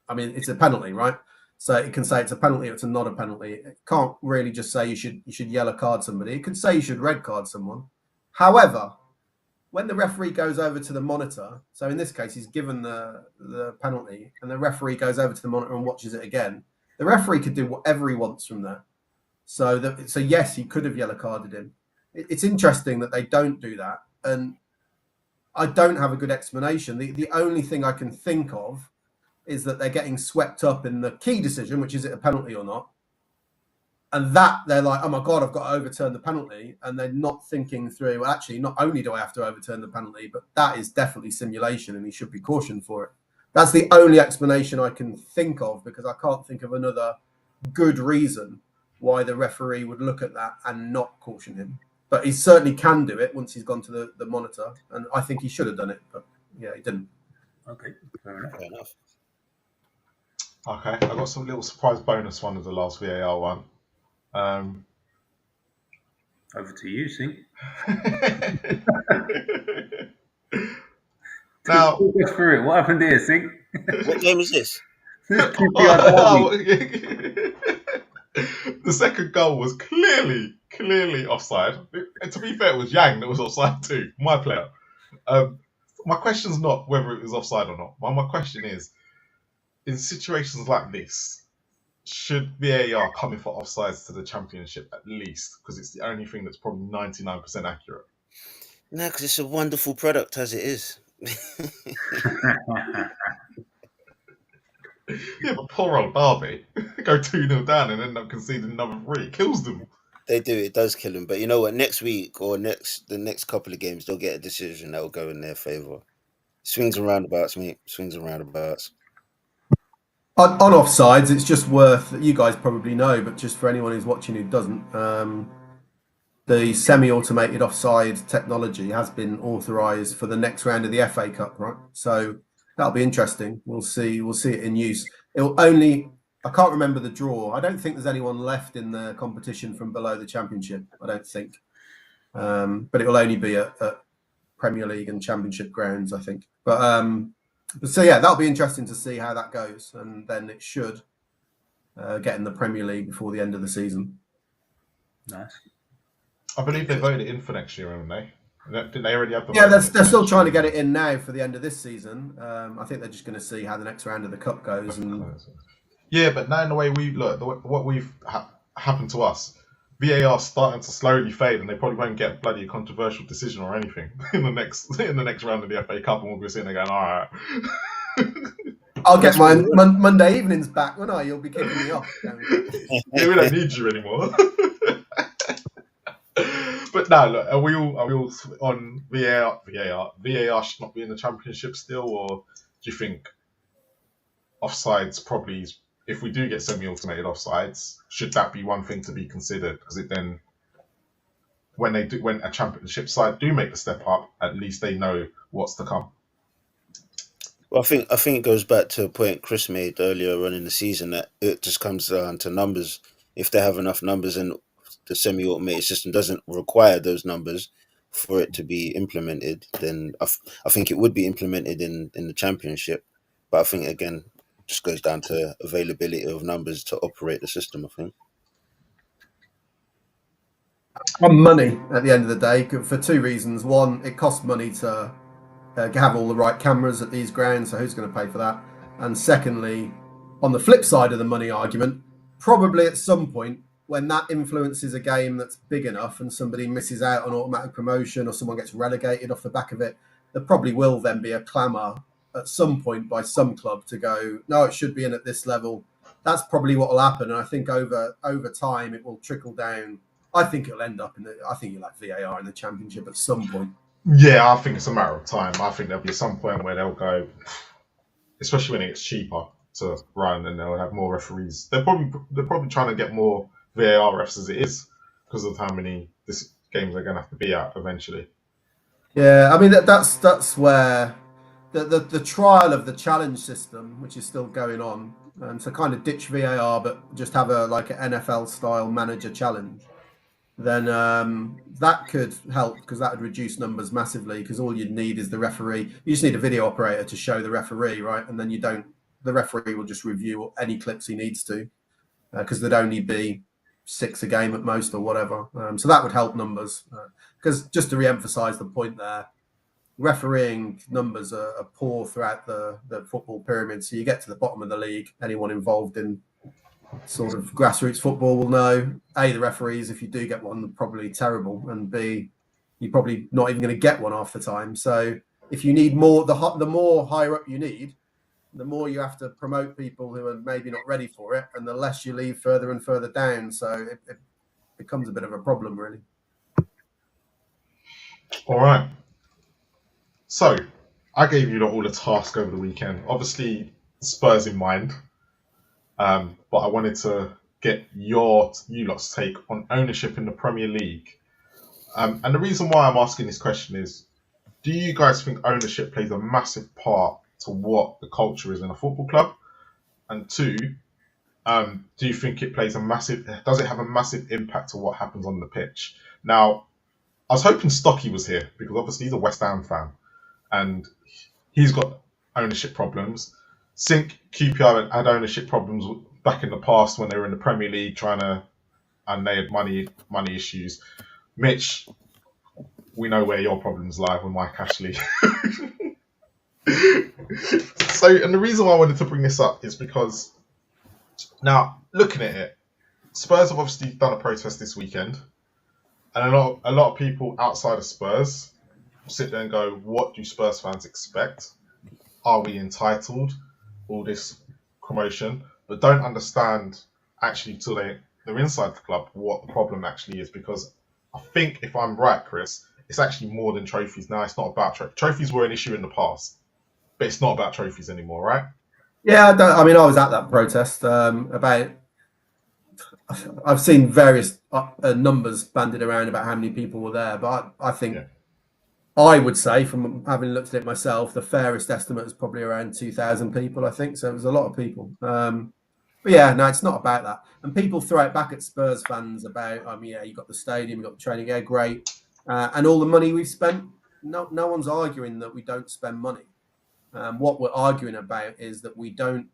it's a penalty, right? So it can say it's a penalty or it's not a penalty. It can't really just say you should yellow card somebody. It could say you should red card someone. However, when the referee goes over to the monitor, so in this case, he's given the penalty, and the referee goes over to the monitor and watches it again, the referee could do whatever he wants from there. So yes, he could have yellow carded him. It's interesting that they don't do that, and I don't have a good explanation. The only thing I can think of is that they're getting swept up in the key decision, which is it a penalty or not? And that they're like, oh my God, I've got to overturn the penalty. And they're not thinking through, well, actually, not only do I have to overturn the penalty, but that is definitely simulation and he should be cautioned for it. That's the only explanation I can think of, because I can't think of another good reason why the referee would look at that and not caution him. But he certainly can do it once he's gone to the monitor. And I think he should have done it, but yeah, he didn't. Okay, fair enough. Okay, I got some little surprise bonus one of the last VAR one. Over to you, Sink. Now, Talk us through it. What happened here, Sink? What game is this? The second goal was clearly offside. And to be fair, it was Yang that was offside too, my player. My question's not whether it was offside or not. My question is, in situations like this, should VAR come in for offsides to the Championship at least? Because it's the only thing that's probably 99% accurate. No, because it's a wonderful product as it is. Yeah, but poor old Derby go 2-0 down and end up conceding another 3. It kills them. They do. It does kill them. But you know what? Next week or the next couple of games, they'll get a decision that will go in their favour. Swings and roundabouts, mate. Swings and roundabouts. On offsides, it's just worth, you guys probably know, but just for anyone who's watching who doesn't, the semi-automated offside technology has been authorised for the next round of the FA Cup, right? So that'll be interesting. We'll see it in use. It'll only, I can't remember the draw. I don't think there's anyone left in the competition from below the Championship. I don't think, but it will only be at Premier League and Championship grounds, I think. But so yeah, that'll be interesting to see how that goes, and then it should get in the Premier League before the end of the season. Nice. I believe they voted it in for next year, haven't they? Didn't they already have the Yeah, vote they're still trying to get it in now for the end of this season. I think they're just going to see how the next round of the Cup goes. Yeah, but now in the way we look, what we've happened to us, VAR starting to slowly fade, and they probably won't get bloody controversial decision or anything in the next round of the FA Cup, and we'll be sitting there going, all right. I'll get my Monday evenings back, won't I? You'll be kicking me off. Yeah, we don't need you anymore. But no, look, are we all on VAR? VAR should not be in the Championship still, or do you think offsides probably, if we do get semi-automated offsides, should that be one thing to be considered? Because it then, when a Championship side do make the step up, at least they know what's to come. Well, I think it goes back to a point Chris made earlier on in the season, that it just comes down to numbers. If they have enough numbers and the semi-automated system doesn't require those numbers for it to be implemented, then I think it would be implemented in the Championship. But I think, again, just goes down to availability of numbers to operate the system, I think. On money at the end of the day, for two reasons. One, it costs money to have all the right cameras at these grounds, so who's going to pay for that? And secondly, on the flip side of the money argument, probably at some point when that influences a game that's big enough and somebody misses out on automatic promotion or someone gets relegated off the back of it, there probably will then be a clamour at some point by some club to go, no, it should be in at this level. That's probably what will happen, and I think over time it will trickle down. I think it'll end up I think you'll have VAR in the Championship at some point. Yeah, I think it's a matter of time. I think there'll be some point where they'll go, especially when it gets cheaper to run, and they'll have more referees. They're probably trying to get more VAR refs as it is, because of how many games they're going to have to be at eventually. Yeah, I mean that's where the trial of the challenge system, which is still going on, and to kind of ditch VAR but just have an NFL style manager challenge, then that could help, because that would reduce numbers massively, because all you'd need is the referee. You just need a video operator to show the referee, right? And then the referee will just review any clips he needs to, because there'd only be 6 a game at most or whatever. So that would help numbers, because just to re-emphasize the point there, refereeing numbers are poor throughout the football pyramid. So you get to the bottom of the league, anyone involved in sort of grassroots football will know, A, the referees, if you do get one, are probably terrible, and B, you're probably not even going to get one half the time. So if you need more, the more higher up you need, the more you have to promote people who are maybe not ready for it, and the less you leave further and further down. So it becomes a bit of a problem, really. All right. So I gave you all the task over the weekend. Obviously, Spurs in mind. But I wanted to get you lot's take on ownership in the Premier League. And the reason why I'm asking this question is, do you guys think ownership plays a massive part to what the culture is in a football club? And 2, do you think does it have a massive impact to what happens on the pitch? Now, I was hoping Stocky was here, because obviously he's a West Ham fan and he's got ownership problems. Sink, QPR had ownership problems back in the past when they were in the Premier League and they had money issues. Mitch, we know where your problems lie with Mike Ashley. So, and the reason why I wanted to bring this up is because now looking at it, Spurs have obviously done a protest this weekend, and a lot of people outside of Spurs sit there and go, "What do Spurs fans expect? Are we entitled? All this commotion," but don't understand actually till they're inside the club what the problem actually is. Because I think, if I'm right, Chris, it's actually more than trophies now. It's not about trophies were an issue in the past, but it's not about trophies anymore, right? Yeah, I mean, I was at that protest. I've seen various numbers banded around about how many people were there, but I think Yeah. I would say, from having looked at it myself, the fairest estimate is probably around 2,000 people, I think. So it was a lot of people. But yeah, no, it's not about that. And people throw it back at Spurs fans about, yeah, you got the stadium, you got the training area, great, and all the money we've spent. No one's arguing that we don't spend money. What we're arguing about is that we don't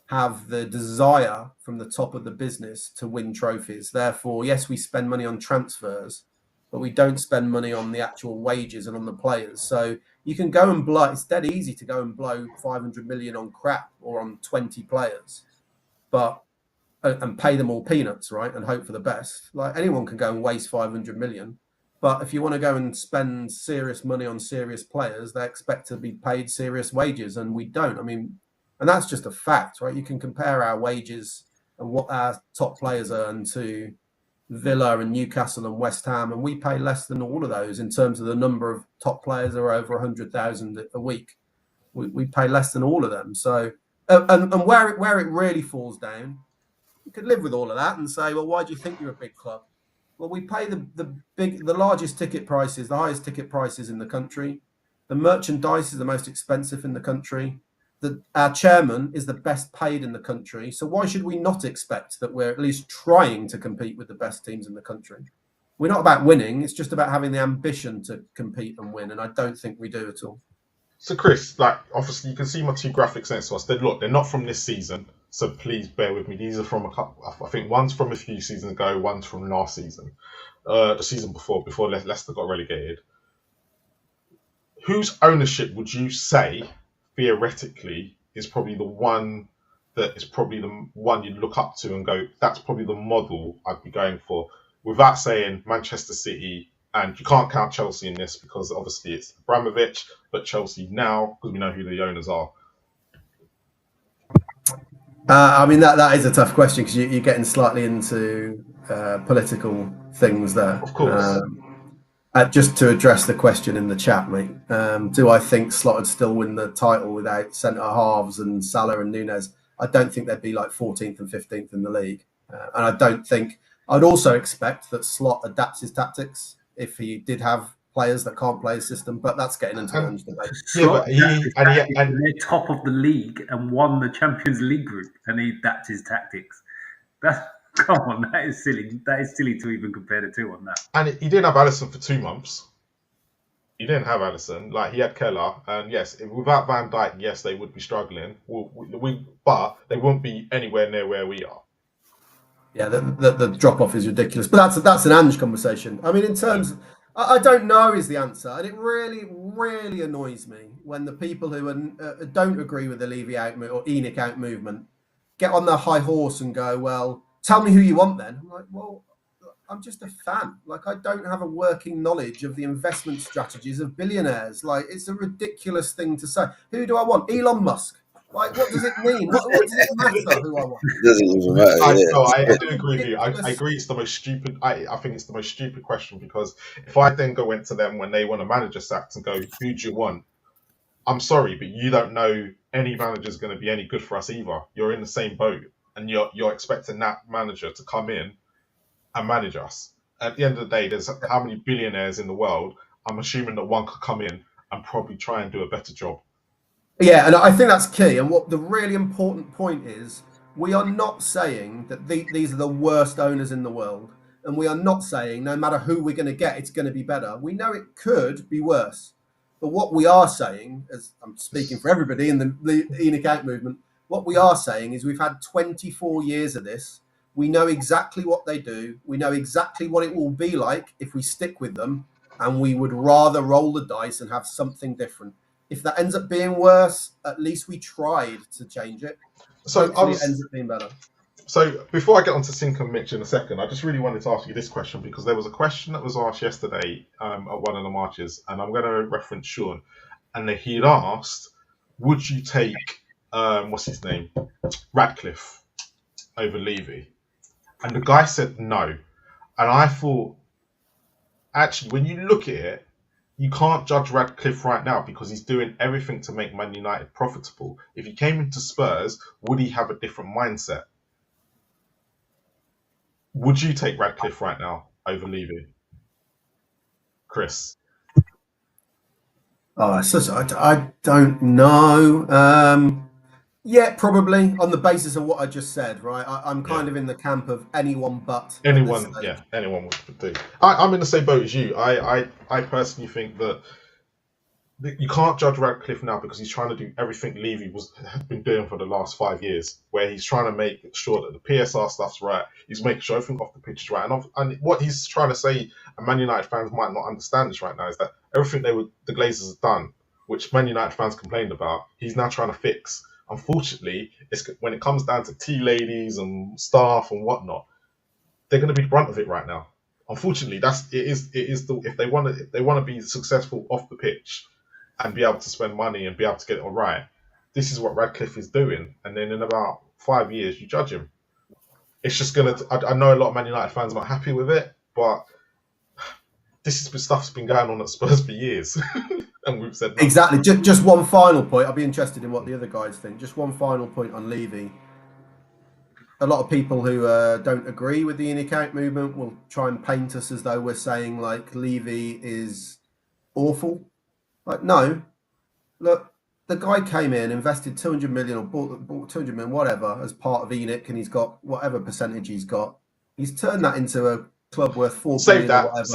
have the desire from the top of the business to win trophies. Therefore, yes, we spend money on transfers, but we don't spend money on the actual wages and on the players. So you can go and blow. It's dead easy to go and blow 500 million on crap or on 20 players, but and pay them all peanuts, right? And hope for the best. Like, anyone can go and waste 500 million. But if you want to go and spend serious money on serious players, they expect to be paid serious wages, and we don't. I mean, and that's just a fact, right? You can compare our wages and what our top players earn to Villa and Newcastle and West Ham, and we pay less than all of those in terms of the number of top players that are over 100,000 a week. We pay less than all of them. So, and where it really falls down, you could live with all of that and say, well, why do you think you're a big club? Well, we pay the largest ticket prices, the highest ticket prices in the country. The merchandise is the most expensive in the country. Our chairman is the best paid in the country. So why should we not expect that we're at least trying to compete with the best teams in the country? We're not about winning. It's just about having the ambition to compete and win. And I don't think we do at all. So, Chris, like, obviously you can see my two graphics next to us. They're not from this season, so please bear with me. These are from a couple. I think one's from a few seasons ago, one's from last season, the season before Leicester got relegated. Whose ownership would you say, theoretically, is probably the one that is probably the one you'd look up to and go, that's probably the model I'd be going for, without saying Manchester City? And you can't count Chelsea in this because obviously it's Abramovich, but Chelsea now, because we know who the owners are. I mean, that is a tough question because you're getting slightly into political things there. Of course. Just to address the question in the chat, mate, do I think Slot would still win the title without centre halves and Salah and Nunez? I don't think they'd be like 14th and 15th in the league. And I don't think, I'd also expect that Slot adapts his tactics if he did have players that can't play his system, but that's getting into the debate. Yeah, but they're top of the league and won the Champions League group, and he adapts his tactics. Come on, that is silly. That is silly to even compare the two on that. And he didn't have Alisson for 2 months. He didn't have Alisson. Like, he had Keller, and yes, without Van Dijk, yes, they would be struggling. But they won't be anywhere near where we are. Yeah, the drop off is ridiculous, but that's an Ange conversation. I mean, in terms, I don't know is the answer, and it really annoys me when the people who don't agree with the Levy out or ENIC out movement get on their high horse and go, well, tell me who you want then. I'm like, well, I'm just a fan. Like, I don't have a working knowledge of the investment strategies of billionaires. Like, it's a ridiculous thing to say. Who do I want? Elon Musk. Like, what does it mean? What does it matter who I want? It doesn't even matter. I do agree with you. I agree it's the most stupid. I think it's the most stupid question, because if I then went to them when they want a manager sacked and go, who do you want? I'm sorry, but you don't know any manager's going to be any good for us either. You're in the same boat, and you're expecting that manager to come in and manage us. At the end of the day, there's how many billionaires in the world? I'm assuming that one could come in and probably try and do a better job. Yeah, and I think that's key. And what the really important point is, we are not saying that these are the worst owners in the world. And we are not saying no matter who we're going to get, it's going to be better. We know it could be worse. But what we are saying, as I'm speaking for everybody in the ENIC out movement, what we are saying is we've had 24 years of this. We know exactly what they do. We know exactly what it will be like if we stick with them. And we would rather roll the dice and have something different. if that ends up being worse, at least we tried to change it. So hopefully it ends up being better. So before I get on to Sink and Mitch in a second, I just really wanted to ask you this question, because there was a question that was asked yesterday at one of the marches, and I'm going to reference Sean, and he'd asked, would you take what's his name, Radcliffe over Levy? And the guy said no, and I thought, actually, when you look at it, you can't judge Radcliffe right now because he's doing everything to make Man United profitable. If he came into Spurs, would he have a different mindset? Would you take Radcliffe right now over Levy? Chris? Oh, I don't know. Yeah, probably on the basis of what I just said, right? I'm kind of in the camp of anyone but. Anyone would do. I'm in the same boat as you. I personally think that you can't judge Radcliffe now because he's trying to do everything Levy has been doing for the last 5 years, where he's trying to make sure that the PSR stuff's right. He's making sure everything off the pitch is right. And what he's trying to say, and Man United fans might not understand this right now, is that everything the Glazers have done, which Man United fans complained about, he's now trying to fix. Unfortunately, when it comes down to tea ladies and staff and whatnot, they're going to be the brunt of it right now. Unfortunately, if they want to be successful off the pitch and be able to spend money and be able to get it all right, this is what Radcliffe is doing. And then in about 5 years, you judge him. It's just going to... I know a lot of Man United fans are not happy with it, but stuff's been going on at Spurs for years. And we've said nothing. Exactly. Just one final point. I'll be interested in what the other guys think. Just one final point on Levy. A lot of people who don't agree with the in-account movement will try and paint us as though we're saying, like, Levy is awful. Like, no. Look, the guy came in, invested 200 million or bought 200 million, whatever, as part of ENIC, and he's got whatever percentage he's got. He's turned that into a club worth 4 billion or whatever.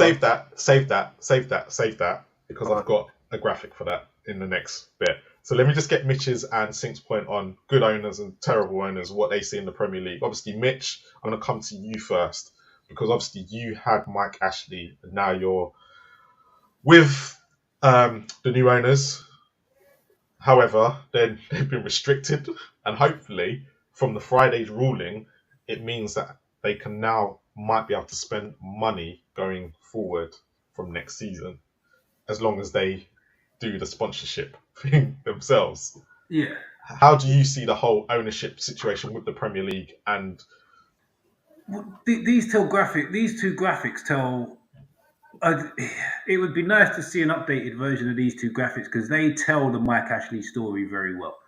Save that, because I've got a graphic for that in the next bit. So let me just get Mitch's and Sink's point on good owners and terrible owners, what they see in the Premier League. Obviously, Mitch, I'm going to come to you first, because obviously you had Mike Ashley, and now you're with the new owners. However, they've been restricted, and hopefully from the Friday's ruling, it means that they might be able to spend money going forward from next season, as long as they do the sponsorship thing themselves. Yeah. How do you see the whole ownership situation with the Premier League? And these two graphics tell. It would be nice to see an updated version of these two graphics, because they tell the Mike Ashley story very well.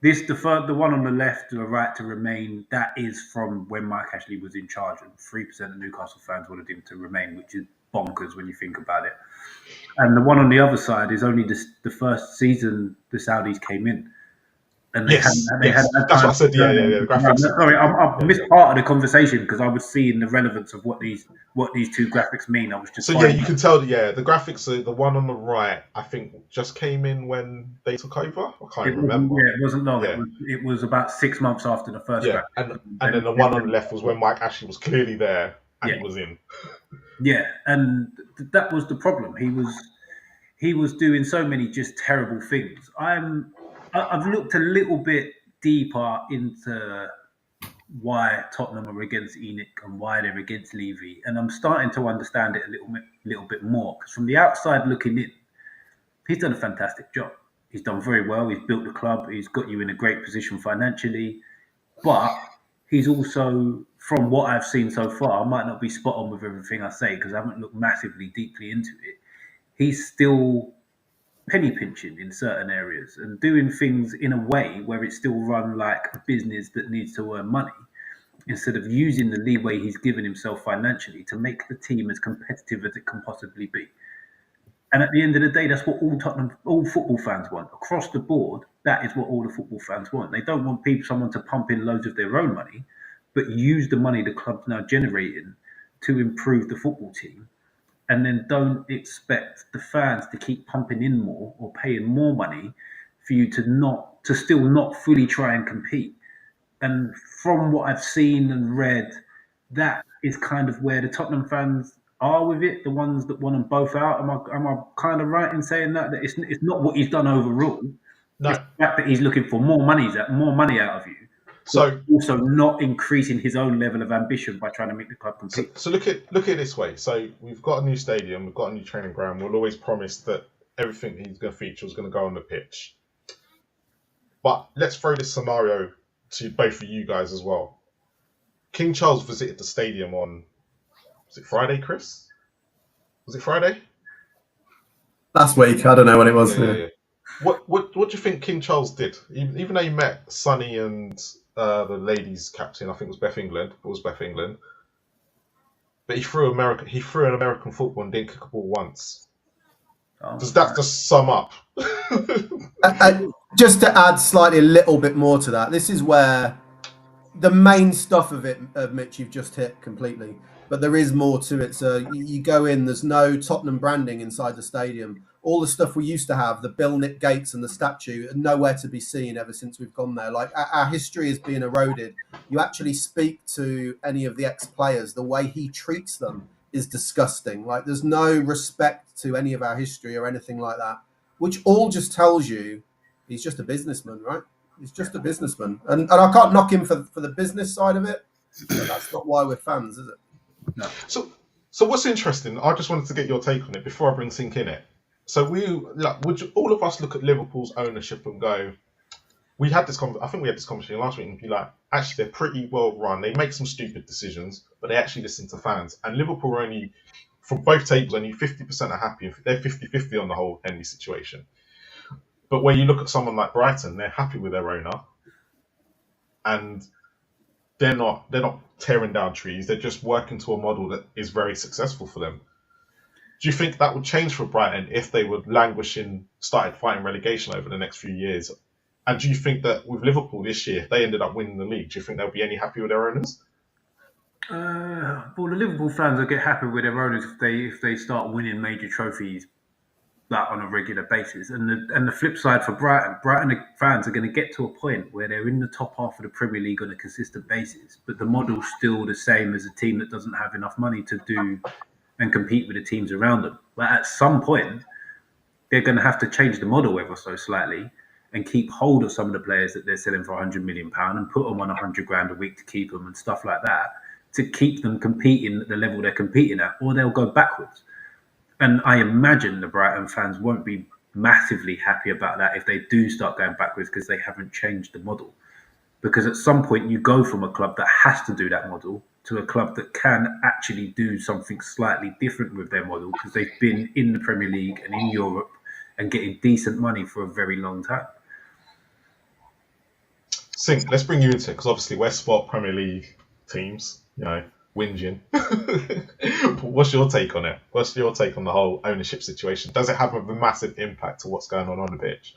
The one on the left, the right to remain, that is from when Mike Ashley was in charge, and 3% of Newcastle fans wanted him to remain, which is bonkers when you think about it. And the one on the other side is only the first season the Saudis came in. And they had that's what I said. Yeah. The graphics. Sorry, I missed part of the conversation because I was seeing the relevance of what these two graphics mean. I was just you can tell. Yeah, the graphics. The one on the right, I think, just came in when they took over. I can't remember. Yeah, it wasn't long. Yeah. It was about 6 months after the first. Yeah, and then the one on the left was when Mike Ashley was clearly there and he was in. Yeah, and that was the problem. He was doing so many just terrible things. I've looked a little bit deeper into why Tottenham are against ENIC and why they're against Levy, and I'm starting to understand it a little bit more. Because from the outside looking in, he's done a fantastic job. He's done very well. He's built the club. He's got you in a great position financially, but he's also, from what I've seen so far, I might not be spot on with everything I say because I haven't looked massively deeply into it. He's still penny pinching in certain areas and doing things in a way where it's still run like a business that needs to earn money, instead of using the leeway he's given himself financially to make the team as competitive as it can possibly be. And at the end of the day, that's what all football fans want. Across the board, that is what all the football fans want. They don't want someone to pump in loads of their own money, but use the money the club's now generating to improve the football team. And then don't expect the fans to keep pumping in more or paying more money for you to still not fully try and compete. And from what I've seen and read, that is kind of where the Tottenham fans are with it, the ones that want them both out. Am I kind of right in saying that it's not what he's done overall? No. It's the fact that he's looking for more money out of you, So also not increasing his own level of ambition by trying to make the club compete. So look at it this way. So we've got a new stadium, we've got a new training ground. We'll always promise that everything he's going to feature is going to go on the pitch. But let's throw this scenario to both of you guys as well. King Charles visited the stadium on, was it Friday, Chris? Was it Friday? Last week, I don't know when it was. Yeah. What do you think King Charles did? Even though he met Sonny and the ladies' captain, I think it was Beth England. But he threw an American football and didn't kick a ball once. Does that just sum up? Just to add slightly a little bit more to that, this is where the main stuff of it, Mitch, you've just hit completely. But there is more to it. So you go in, there's no Tottenham branding inside the stadium. All the stuff we used to have, the Bill Nick Gates and the statue, are nowhere to be seen ever since we've gone there. Like, our history is being eroded. You actually speak to any of the ex-players, the way he treats them is disgusting. Like, there's no respect to any of our history or anything like that, which all just tells you he's just a businessman, right? He's just a businessman. And I can't knock him for the business side of it, but that's not why we're fans, is it? No. So what's interesting, I just wanted to get your take on it before I bring Sink in it. So would all of us look at Liverpool's ownership and go, I think we had this conversation last week and be like, actually they're pretty well run. They make some stupid decisions, but they actually listen to fans. And Liverpool are only, from both tables, only 50% are happy. They're 50-50 on the whole Henry situation. But when you look at someone like Brighton, they're happy with their owner. And they're not tearing down trees. They're just working to a model that is very successful for them. Do you think that would change for Brighton if they would started fighting relegation over the next few years? And do you think that with Liverpool this year, if they ended up winning the league, do you think they'll be any happy with their owners? Well, the Liverpool fans will get happy with their owners if they start winning major trophies that on a regular basis. And the flip side for Brighton fans are going to get to a point where they're in the top half of the Premier League on a consistent basis, but the model's still the same as a team that doesn't have enough money to do and compete with the teams around them. But at some point, they're going to have to change the model ever so slightly and keep hold of some of the players that they're selling for £100 million and put them on £100,000 a week to keep them and stuff like that, to keep them competing at the level they're competing at, or they'll go backwards. And I imagine the Brighton fans won't be massively happy about that if they do start going backwards because they haven't changed the model. Because at some point you go from a club that has to do that model to a club that can actually do something slightly different with their model because they've been in the Premier League and in Europe and getting decent money for a very long time. Sink, let's bring you into it because obviously we're spot Premier League teams, whinging. What's your take on it? What's your take on the whole ownership situation? Does it have a massive impact to what's going on the pitch?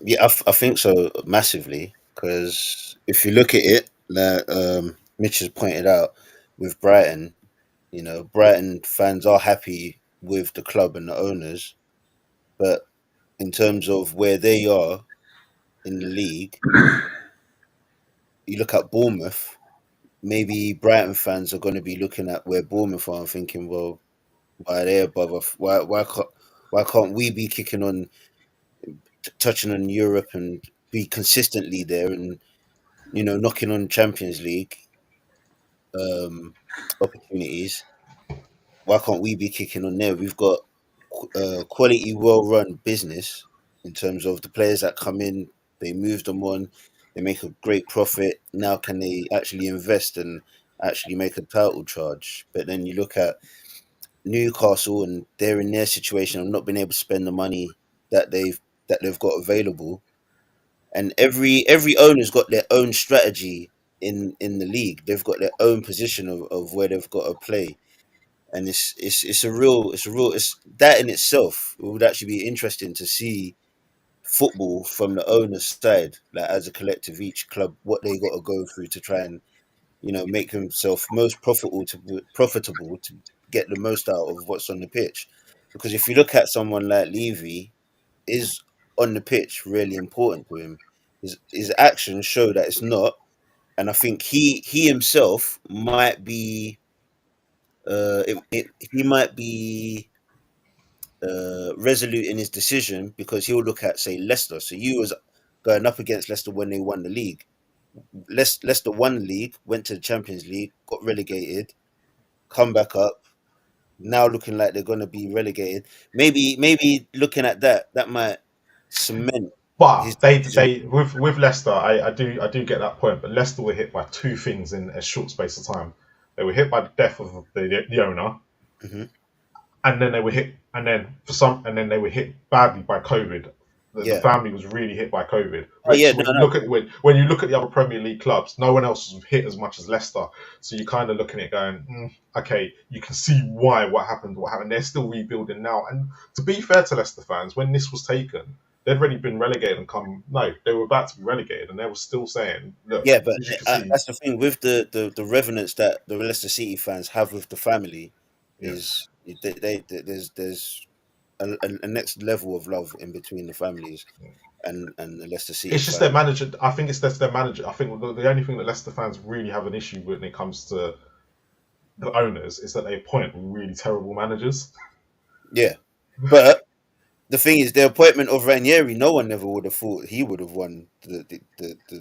Yeah, I think so, massively. Because if you look at it, like Mitch has pointed out, with Brighton, Brighton fans are happy with the club and the owners, but in terms of where they are in the league, you look at Bournemouth. Maybe Brighton fans are going to be looking at where Bournemouth are and thinking, well, why are they above us? Why can't we be kicking on, touching on Europe and be consistently there and knocking on Champions League opportunities? Why can't we be kicking on there? We've got quality, well-run business in terms of the players that come in. They move them on. They make a great profit. Now can they actually invest and actually make a title charge? But then you look at Newcastle and they're in their situation of not being able to spend the money that they've got available. And every owner's got their own strategy in the league. They've got their own position of where they've got to play. And it's that in itself. It would actually be interesting to see football from the owner's side, like as a collective, each club, what they got to go through to try and make themselves most profitable to get the most out of what's on the pitch. Because if you look at someone like Levy, is on the pitch really important to him? His actions show that it's not, and I think he himself might be he might be resolute in his decision because he'll look at, say, Leicester. So you was going up against Leicester when they won the league. Leicester won the league, went to the Champions League, got relegated, come back up. Now looking like they're going to be relegated. Maybe looking at that might cement his But decision. they with Leicester, I do get that point. But Leicester were hit by two things in a short space of time. They were hit by the death of the owner, Mhm. and then they were hit, and then they were hit badly by COVID. The Yeah. family was really hit by COVID. Oh yeah, Which when you look at the other Premier League clubs, no one else was hit as much as Leicester. So you're kind of looking at it going, okay, you can see why what happened. They're still rebuilding now. And to be fair to Leicester fans, when this was taken, they'd already been relegated they were about to be relegated, and they were still saying, look, yeah, but as you can see, that's the thing with the revenants that the Leicester City fans have with the family yeah. is there's a next level of love in between the families and the Leicester City It's just fans. their manager. I think it's just their manager. I think the only thing that Leicester fans really have an issue with when it comes to the owners is that they appoint really terrible managers. Yeah, but the thing is, the appointment of Ranieri, no one ever would have thought he would have won the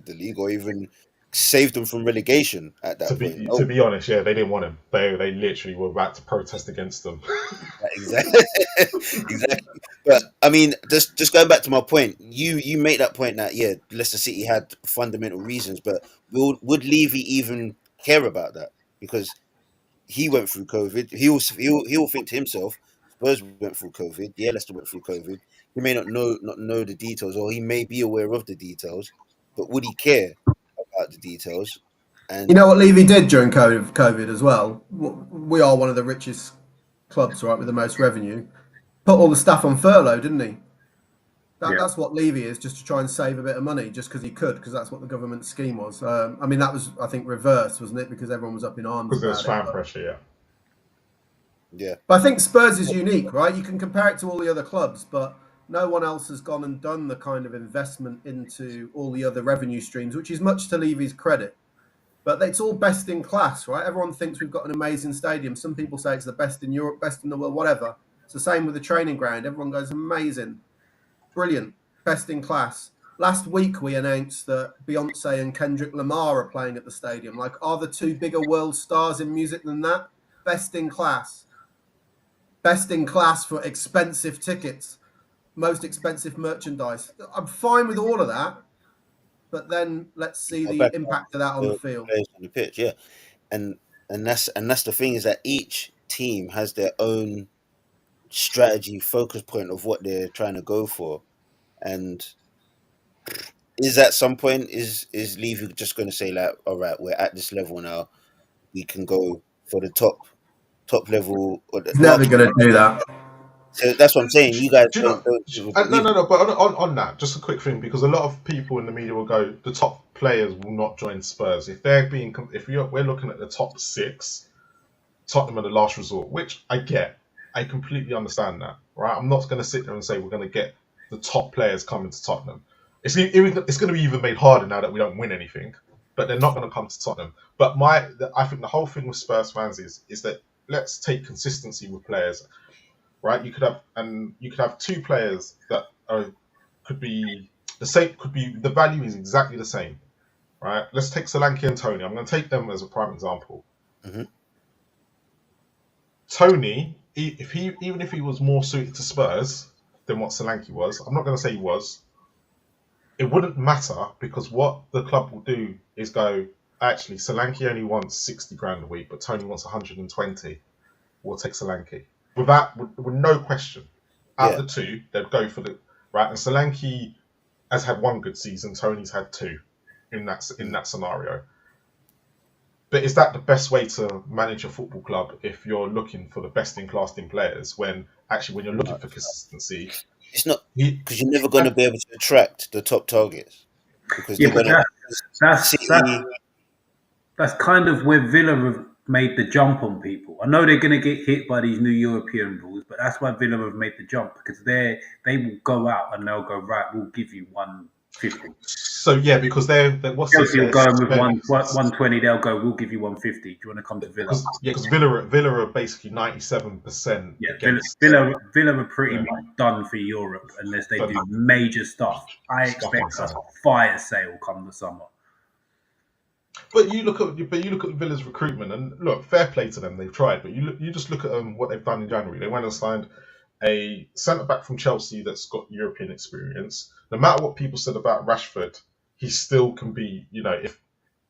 league or even saved them from relegation at To that point. be to No, be honest, yeah, they didn't want him. They literally were about to protest against them. exactly, exactly. But I mean, just going back to my point, you make that point that yeah, Leicester City had fundamental reasons, but would Levy even care about that? Because he went through COVID. He'll think to himself, Spurs went through COVID. Yeah, Leicester went through COVID. He may not know the details, or he may be aware of the details, but would he care about the details? You And know what Levy did during COVID as well? We are one of the richest clubs, right, with the most revenue. Put all the staff on furlough, didn't he? Yeah. That's what Levy is, just to try and save a bit of money, just because he could, because that's what the government scheme was. I mean, that was, I think, reversed, wasn't it? Because everyone was up in arms Because there's about it. fan pressure, yeah. yeah, But I think Spurs is unique, right? You can compare it to all the other clubs, but no one else has gone and done the kind of investment into all the other revenue streams, which is much to Levy's credit. But it's all best in class, right? Everyone thinks we've got an amazing stadium. Some people say it's the best in Europe, best in the world, whatever. It's the same with the training ground. Everyone goes, amazing, brilliant, best in class. Last week we announced that Beyonce and Kendrick Lamar are playing at the stadium. Like, are the two bigger world stars in music than that? Best in class. Best in class for expensive tickets, most expensive merchandise. I'm fine with all of that, but then let's see go the back to impact of that on the the field. players on the pitch. Yeah, and that's the thing is that each team has their own strategy focus point of what they're trying to go for, and is at some point is Levy just going to say like, all right, we're at this level now, we can go for the top level or the He's never market. going to do that. So that's what I'm saying. You guys Do you know? don't give a No, believe. no, no. But on that, just a quick thing, because a lot of people in the media will go, the top players will not join Spurs if we're looking at the top six. Tottenham are the last resort, which I get. I completely understand that, right? I'm not going to sit there and say we're going to get the top players coming to Tottenham. It's going to be even made harder now that we don't win anything, but they're not going to come to Tottenham. But I think the whole thing with Spurs fans is that let's take consistency with players, right? You could have two players that could be the same. Could be the value is exactly the same, right? Let's take Solanke and Tony. I'm going to take them as a prime example. Mm-hmm. Tony, even if he was more suited to Spurs than what Solanke was, I'm not going to say he was. It wouldn't matter because what the club will do is go, actually, Solanke only wants 60 grand a week, but Tony wants 120. We'll take Solanke. With no question. Out Yeah. of the two, they'd go for the right. And Solanke has had one good season. Tony's had two in that scenario. But is that the best way to manage a football club if you're looking for the best in class team players when you're looking for consistency? It's not because you're never going to be able to attract the top targets because Yeah, they're but going to that's City. that's kind of where Villa have made the jump on people. I know they're going to get hit by these new European rules, but that's why Villa have made the jump because they will go out and they'll go, right, we'll give you 50. So yeah, because they're what's Chelsea it? will go in with 120. They'll go, we'll give you 150. Do you want to come to Villa? Because Villa are basically 97% Yeah, against. Villa are pretty much done for Europe unless they do major stuff. I expect a fire sale come the summer. But you look at Villa's recruitment, and look, fair play to them. They've tried, but you just look at what they've done in January. They went and signed a centre back from Chelsea that's got European experience. No matter what people said about Rashford, he still can be. You know,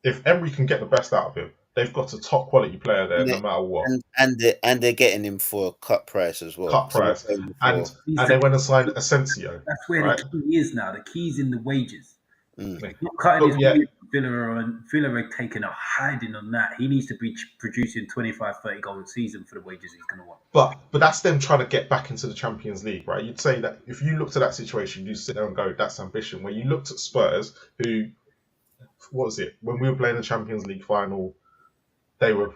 if Emery can get the best out of him, they've got a top quality player there, no matter what. And they're getting him for a cut price as well. Cut price, and they went and signed Asensio. That's where the key is now. The key's in the wages. Mm. Not cutting his wages. Villa are taking a hiding on that. He needs to be producing 25, 30 goals a season for the wages he's going to want. But that's them trying to get back into the Champions League, right? You'd say that if you looked at that situation, you'd sit there and go, that's ambition. Where you looked at Spurs, who, what was it? When we were playing the Champions League final, they were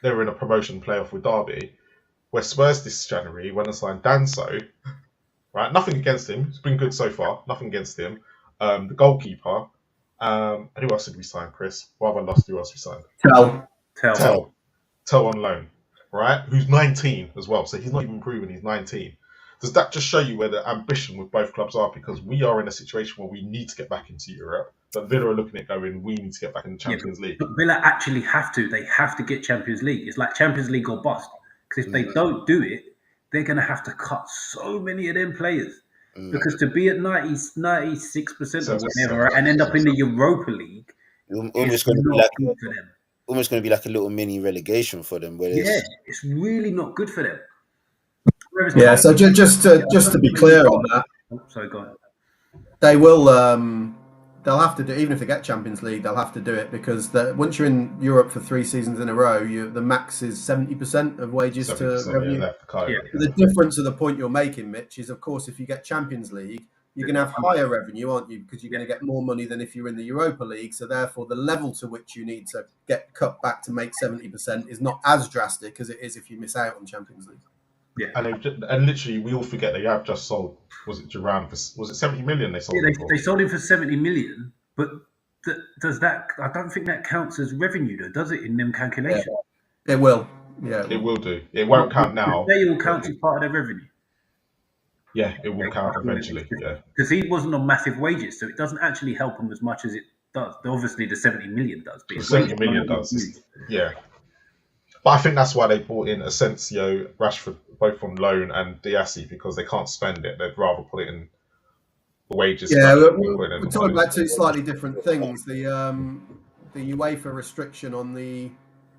in a promotion playoff with Derby, where Spurs this January went and signed Danso, right? Nothing against him. It's been good so far. Nothing against him. The goalkeeper. And who else did we sign, Chris? Why have I lost who else we signed? Tell on loan, right? Who's 19 as well. So he's not even proven he's 19. Does that just show you where the ambition with both clubs are? Because we are in a situation where we need to get back into Europe. But Villa are looking at going, we need to get back in the Champions League. But Villa actually have to. They have to get Champions League. It's like Champions League or bust. Because if they don't do it, they're going to have to cut so many of them players. Because to be at 96% or whatever and end up in the Europa League, almost going to be like a little mini relegation for them. It's really not good for them. Yeah, so just to be clear on that, sorry, go on. They will. They'll have to do, even if they get Champions League, they'll have to do it because once you're in Europe for 3 seasons in a row, the max is 70% of wages to revenue. The difference of the point you're making, Mitch, is of course if you get Champions League, you're going to have higher revenue, aren't you? Because you're going to get more money than if you're in the Europa League. So therefore, the level to which you need to get cut back to make 70% is not as drastic as it is if you miss out on Champions League. Yeah, and literally, we all forget they have just sold. Was it Duran? Was it 70 million they sold? Yeah, they sold him for 70 million. But does that? I don't think that counts as revenue, though, does it? In them calculations, it will. Yeah, it will do. It won't count now. They all count as part of their revenue. Yeah, it will count eventually. Yeah, because he wasn't on massive wages, so it doesn't actually help him as much as it does. Obviously, the 70 million does. The 70 million does. Yeah. But I think that's why they brought in Asensio, Rashford, both from loan, and Diassi, because they can't spend it. They'd rather put it in the wages. Yeah, we're talking about 2 slightly different things. The UEFA restriction on the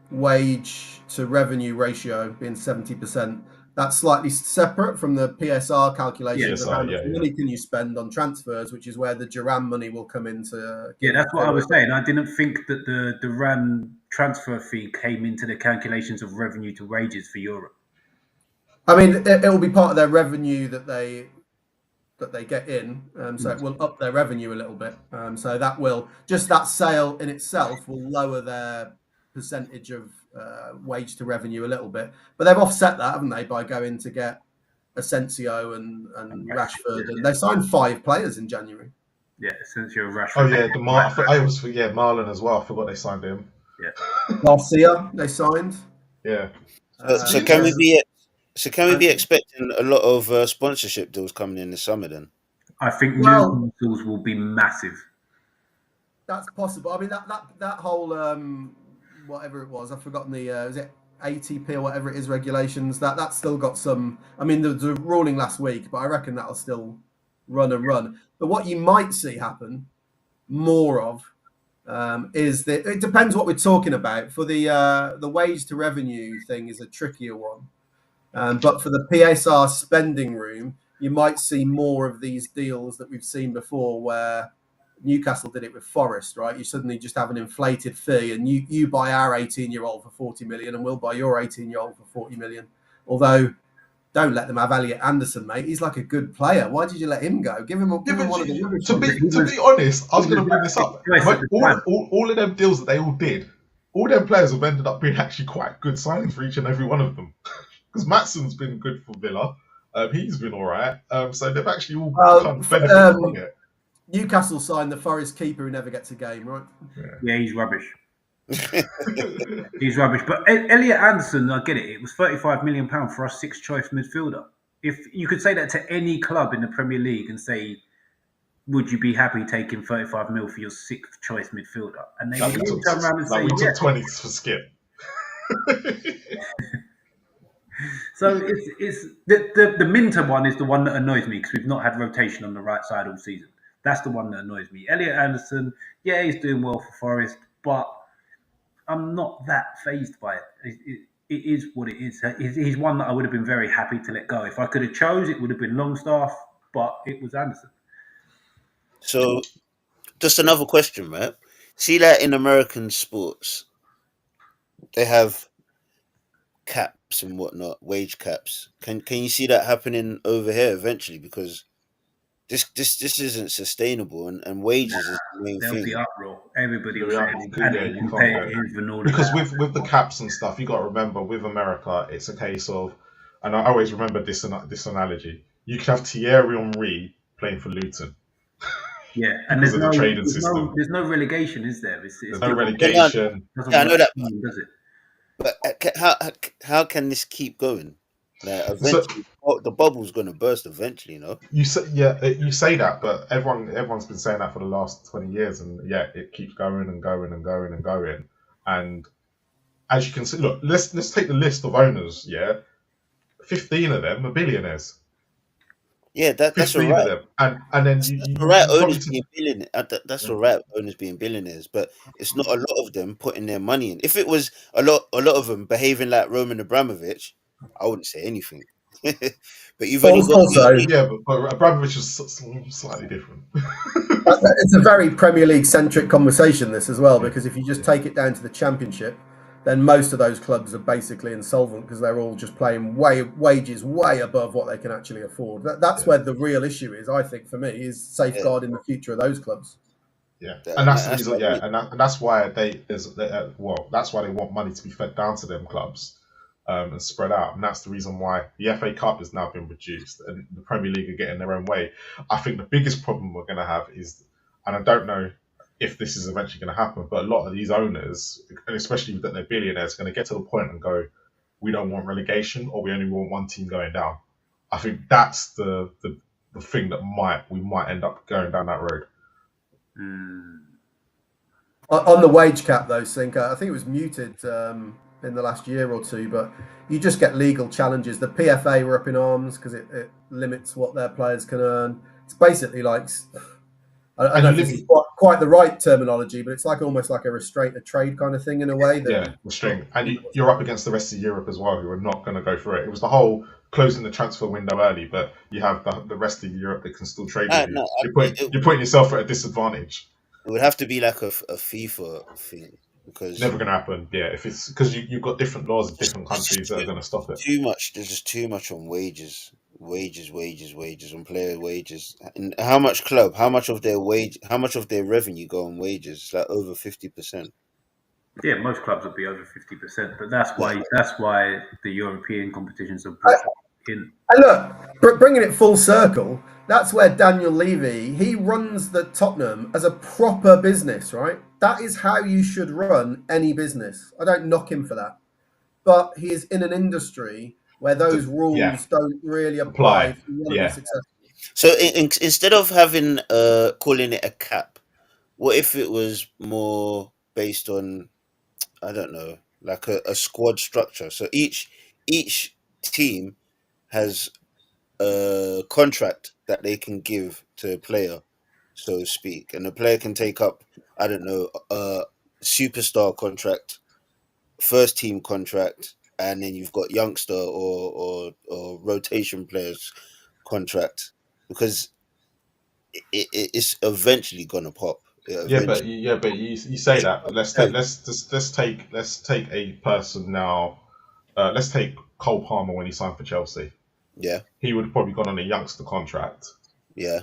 wage to revenue ratio being 70%. That's slightly separate from the PSR calculations of how much money can you spend on transfers, which is where the Duran money will come into. Yeah, that's what I was saying. I didn't think that the Duran transfer fee came into the calculations of revenue to wages for Europe. I mean, it will be part of their revenue that they get in, so it will up their revenue a little bit. So that will that sale in itself will lower their percentage of wage to revenue a little bit, but they've offset that, haven't they, by going to get Asensio and Rashford, and they signed 5 players in January. Yeah, Asensio, Rashford. Oh yeah, I always forget Marlon as well. I forgot they signed him. Yeah, Garcia they signed. Yeah. So can we be expecting a lot of sponsorship deals coming in this summer then? I think new deals will be massive. That's possible. I mean that whole whatever it was, I've forgotten the was it ATP or whatever it is regulations, that's still got some. I mean, there was a ruling last week, but I reckon that'll still run. But what you might see happen more of is that it depends what we're talking about. For the wage to revenue thing is a trickier one, but for the PSR spending room, you might see more of these deals that we've seen before, where Newcastle did it with Forest, right? You suddenly just have an inflated fee, and you buy our 18-year-old for 40 million, and we'll buy your 18-year-old for 40 million. Although, don't let them have Elliot Anderson, mate. He's like a good player. Why did you let him go? Give him one of the. To be honest, I was going to bring this up. All of them deals that they all did, all them players have ended up being actually quite good signings for each and every one of them. Because Matson's been good for Villa. He's been all right. So they've actually all benefited from it. Newcastle signed the Forest keeper who never gets a game, right? Yeah, he's rubbish. He's rubbish. But Elliot Anderson, I get it. It was £35 million for our sixth choice midfielder. If you could say that to any club in the Premier League and say, would you be happy taking 35 mil for your sixth choice midfielder? And they would all turn around and say, we yeah. took 20 for Skip. So it's the Minter one is the one that annoys me because we've not had rotation on the right side all season. That's the one that annoys me. Elliot Anderson, yeah, he's doing well for Forest, but I'm not that fazed by it. It is what it is. He's one that I would have been very happy to let go. If I could have chose, it would have been Longstaff, but it was Anderson. So, just another question, right? See that in American sports, they have caps and whatnot, wage caps. Can you see that happening over here eventually? Because this isn't sustainable, and wages is the main There'll thing. be uproar. Everybody will Yeah, say you can't competitive and all because that. with the caps and stuff, you got to remember with America, it's a case of, and I always remember this analogy. You can have Thierry Henry playing for Luton. Yeah, and Because of the trading system. There's no relegation, is there? There's no relegation. Yeah, I know that. Does it? But how can this keep going? Like eventually, the bubble's going to burst eventually. You know. You say that, but everyone's been saying that for the last 20 years, and yeah, it keeps going and going and going and going. And as you can see, look, let's take the list of owners. Yeah, 15 of them are billionaires. Yeah, that's all right. Of them. And then owners being billionaires. That's all right. Owners being billionaires, but it's not a lot of them putting their money in. If it was a lot of them behaving like Roman Abramovich, I wouldn't say anything. But you've only got but Abramovich is slightly different. It's a very Premier League centric conversation, this as well, because if you just take it down to the Championship, then most of those clubs are basically insolvent because they're all just playing wages way above what they can actually afford. That's where the real issue is, I think, for me, is safeguarding the future of those clubs. Yeah, and that's the reason. Yeah, and that's why that's why they want money to be fed down to them clubs. And spread out, and that's the reason why the FA Cup has now been reduced and the Premier League are getting their own way. I think the biggest problem we're going to have is, and I don't know if this is eventually going to happen, but a lot of these owners, and especially that they're billionaires, are going to get to the point and go, we don't want relegation, or we only want one team going down. I think that's the thing that we might end up going down that road. On the wage cap, though, Sinker, I think it was muted in the last year or two, but you just get legal challenges. The PFA were up in arms because it limits what their players can earn. It's basically like, I don't know if this is quite the right terminology, but it's like almost like a restraint of trade kind of thing in a way. Restraint. And you're up against the rest of Europe as well, who are not going to go for it. It was the whole closing the transfer window early, but you have the rest of Europe that can still trade with you. You're putting yourself at a disadvantage. It would have to be like a FIFA thing. Because never going to happen. Yeah, if it's because you've got different laws in different countries that are going to stop it. There's just too much on wages on player wages. And how much of their revenue go on wages? It's like over 50%. Yeah, most clubs would be over 50%, but that's why the European competitions are brought in. And look, bringing it full circle, that's where Daniel Levy, he runs the Tottenham as a proper business, right? That is how you should run any business. I don't knock him for that. But he is in an industry where those rules don't really apply. So instead of having calling it a cap, what if it was more based on, I don't know, like a squad structure? So each team has a contract that they can give to a player, so to speak, and the player can take up, I don't know, a superstar contract, first team contract, and then you've got youngster or rotation players contract, because it's eventually gonna pop. But you say that. But let's take a person now. Let's take Cole Palmer when he signed for Chelsea. Yeah, he would have probably gone on a youngster contract. Yeah,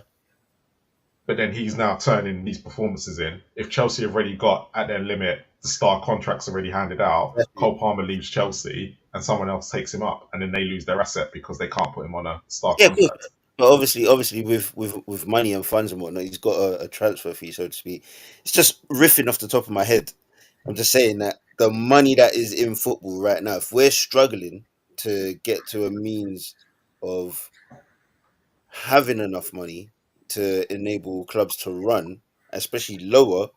but then he's now turning these performances in. If Chelsea have already got at their limit, the star contract's already handed out. Cole Palmer leaves Chelsea, and someone else takes him up, and then they lose their asset because they can't put him on a star contract. But obviously, with money and funds and whatnot, he's got a transfer fee, so to speak. It's just riffing off the top of my head. I'm just saying that the money that is in football right now, if we're struggling to get to a means of having enough money to enable clubs to run, especially lower,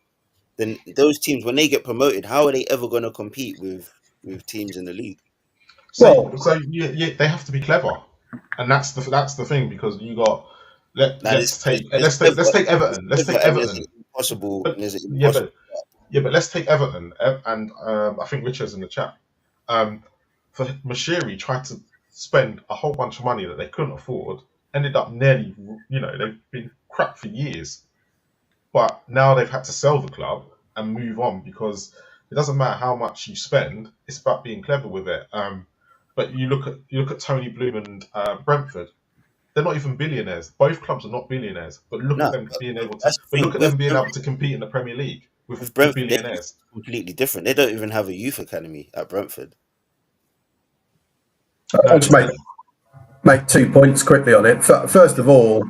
then those teams, when they get promoted, how are they ever going to compete with teams in the league? So they have to be clever, and that's the thing, because you got Now, let's take there's let's take Everton. Let's take and there's Everton. an impossible, But and there's an yeah, impossible. but let's take Everton, and I think Richard's in the chat. For Mashiri tried to spend a whole bunch of money that they couldn't afford, ended up nearly, they've been crap for years, but now they've had to sell the club and move on, because it doesn't matter how much you spend; it's about being clever with it. But you look at Tony Bloom and Brentford. They're not even billionaires. Both clubs are not billionaires, but look at No, them being able to. that's the But thing. look at them being able to compete in the Premier League With with Brentford, they're billionaires. completely different. They don't even have a youth academy at Brentford. I'll just make 2 points quickly on it. First of all,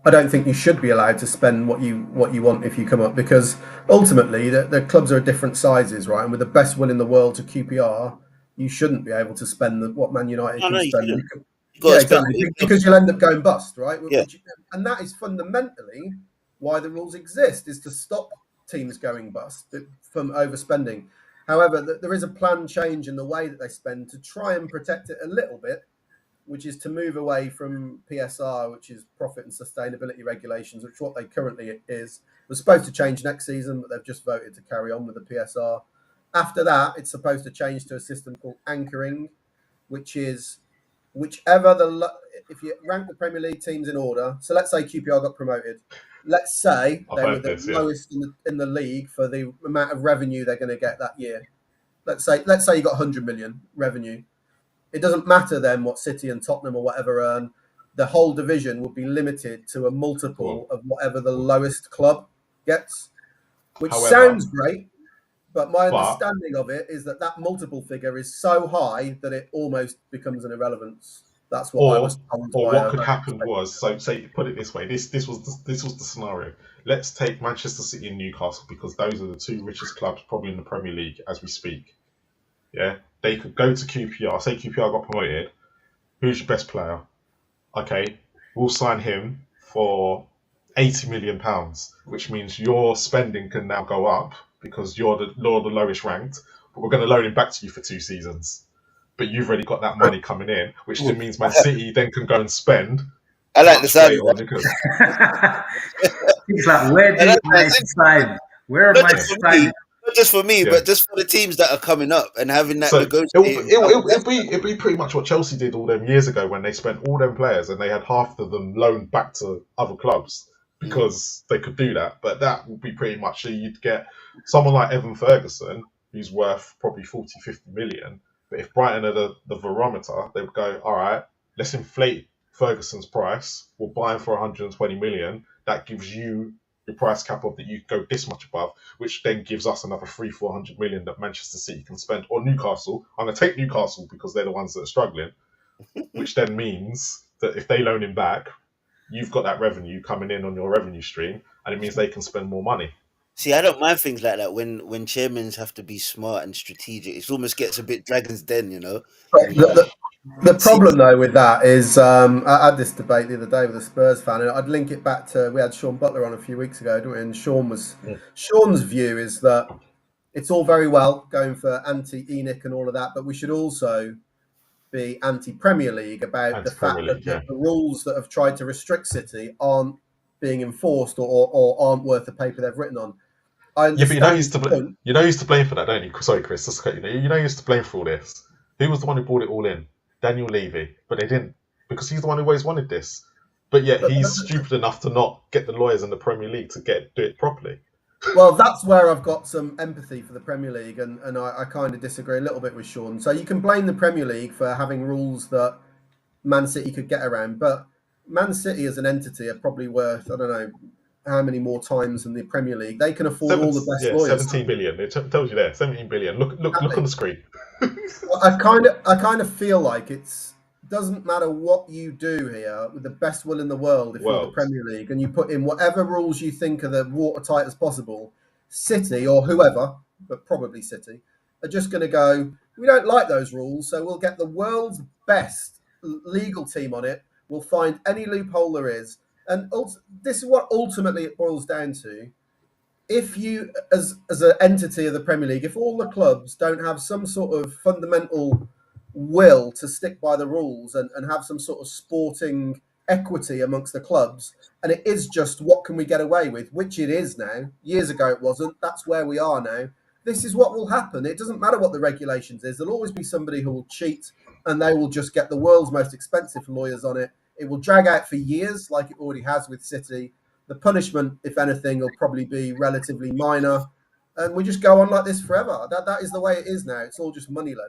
I don't think you should be allowed to spend what you want if you come up, because ultimately the clubs are different sizes, right? And with the best will in the world to QPR, you shouldn't be able to spend what Man United No, can you spend. shouldn't. You got Yeah, to spend exactly, what because you'll end up going bust, right? Yeah. And that is fundamentally why the rules exist, is to stop teams going bust from overspending. However, there is a planned change in the way that they spend to try and protect it a little bit, which is to move away from PSR, which is profit and sustainability regulations, which what they currently is. It was supposed to change next season, but they've just voted to carry on with the PSR. After that, it's supposed to change to a system called anchoring, which is if you rank the Premier League teams in order. So let's say QPR got promoted. Let's say I've they were heard the this, yeah. lowest in the league for the amount of revenue they're going to get that year. Let's say you got 100 million revenue. It doesn't matter then what City and Tottenham or whatever earn. The whole division would be limited to a multiple of whatever the lowest club gets, which sounds great. But my understanding of it is that multiple figure is so high that it almost becomes an irrelevance. That's what I was told. Or what could happen was, so say, put it this way: this was the scenario. Let's take Manchester City and Newcastle, because those are the two richest clubs probably in the Premier League as we speak. Yeah, they could go to QPR. Say QPR got promoted. Who's your best player? Okay, we'll sign him for £80 million, which means your spending can now go up because you're the lowest ranked. But we're going to loan him back to you for 2 seasons. But you've already got that money coming in, which then means Man City then can go and spend. I like the sound of that. He's like, where do I sign? Where am I signing? Not just for me, but just for the teams that are coming up and having that negotiating. It'd be pretty much what Chelsea did all them years ago when they spent all them players and they had half of them loaned back to other clubs because they could do that. But that would be pretty much, you'd get someone like Evan Ferguson, who's worth probably 40, 50 million. But if Brighton are the barometer, they would go, all right, let's inflate Ferguson's price. We'll buy him for 120 million. That gives you your price cap of that you go this much above, which then gives us another 300-400 million that Manchester City can spend, or Newcastle. I'm going to take Newcastle because they're the ones that are struggling, which then means that if they loan him back, you've got that revenue coming in on your revenue stream, and it means they can spend more money. See, I don't mind things like that when chairmen have to be smart and strategic. It almost gets a bit Dragon's Den, you know. The problem though with that is I had this debate the other day with a Spurs fan, and I'd link it back to, we had Sean Butler on a few weeks ago, didn't we? And Sean's view is that it's all very well going for anti-ENIC and all of that, but we should also be anti-Premier League about the fact that the rules that have tried to restrict City aren't being enforced or aren't worth the paper they've written on. Yeah, but you know who's to blame for that, don't you? Sorry, Chris. You know who's to blame for all this. Who was the one who brought it all in? Daniel Levy. But they didn't, because he's the one who always wanted this. But yet he's stupid enough to not get the lawyers in the Premier League to do it properly. Well, that's where I've got some empathy for the Premier League, and I kind of disagree a little bit with Sean. So you can blame the Premier League for having rules that Man City could get around, but Man City as an entity are probably worth, I don't know how many more times than the Premier League. They can afford all the best lawyers. 17 billion. It tells you there, 17 billion. Look on the screen. I kind of feel like it's doesn't matter what you do here with the best will in the world, if you're the Premier League and you put in whatever rules you think are the watertight as possible, City or whoever, but probably City, are just going to go, we don't like those rules, so we'll get the world's best legal team on it. We'll find any loophole there is. And this is what ultimately it boils down to. If you, as an entity of the Premier League, if all the clubs don't have some sort of fundamental will to stick by the rules and have some sort of sporting equity amongst the clubs, and it is just what can we get away with, which it is now. Years ago it wasn't. That's where we are now. This is what will happen. It doesn't matter what the regulations is. There'll always be somebody who will cheat, and they will just get the world's most expensive lawyers on it. It will drag out for years, like it already has with City. The punishment, if anything, will probably be relatively minor, and we just go on like this forever. That is the way it is now. It's all just money led.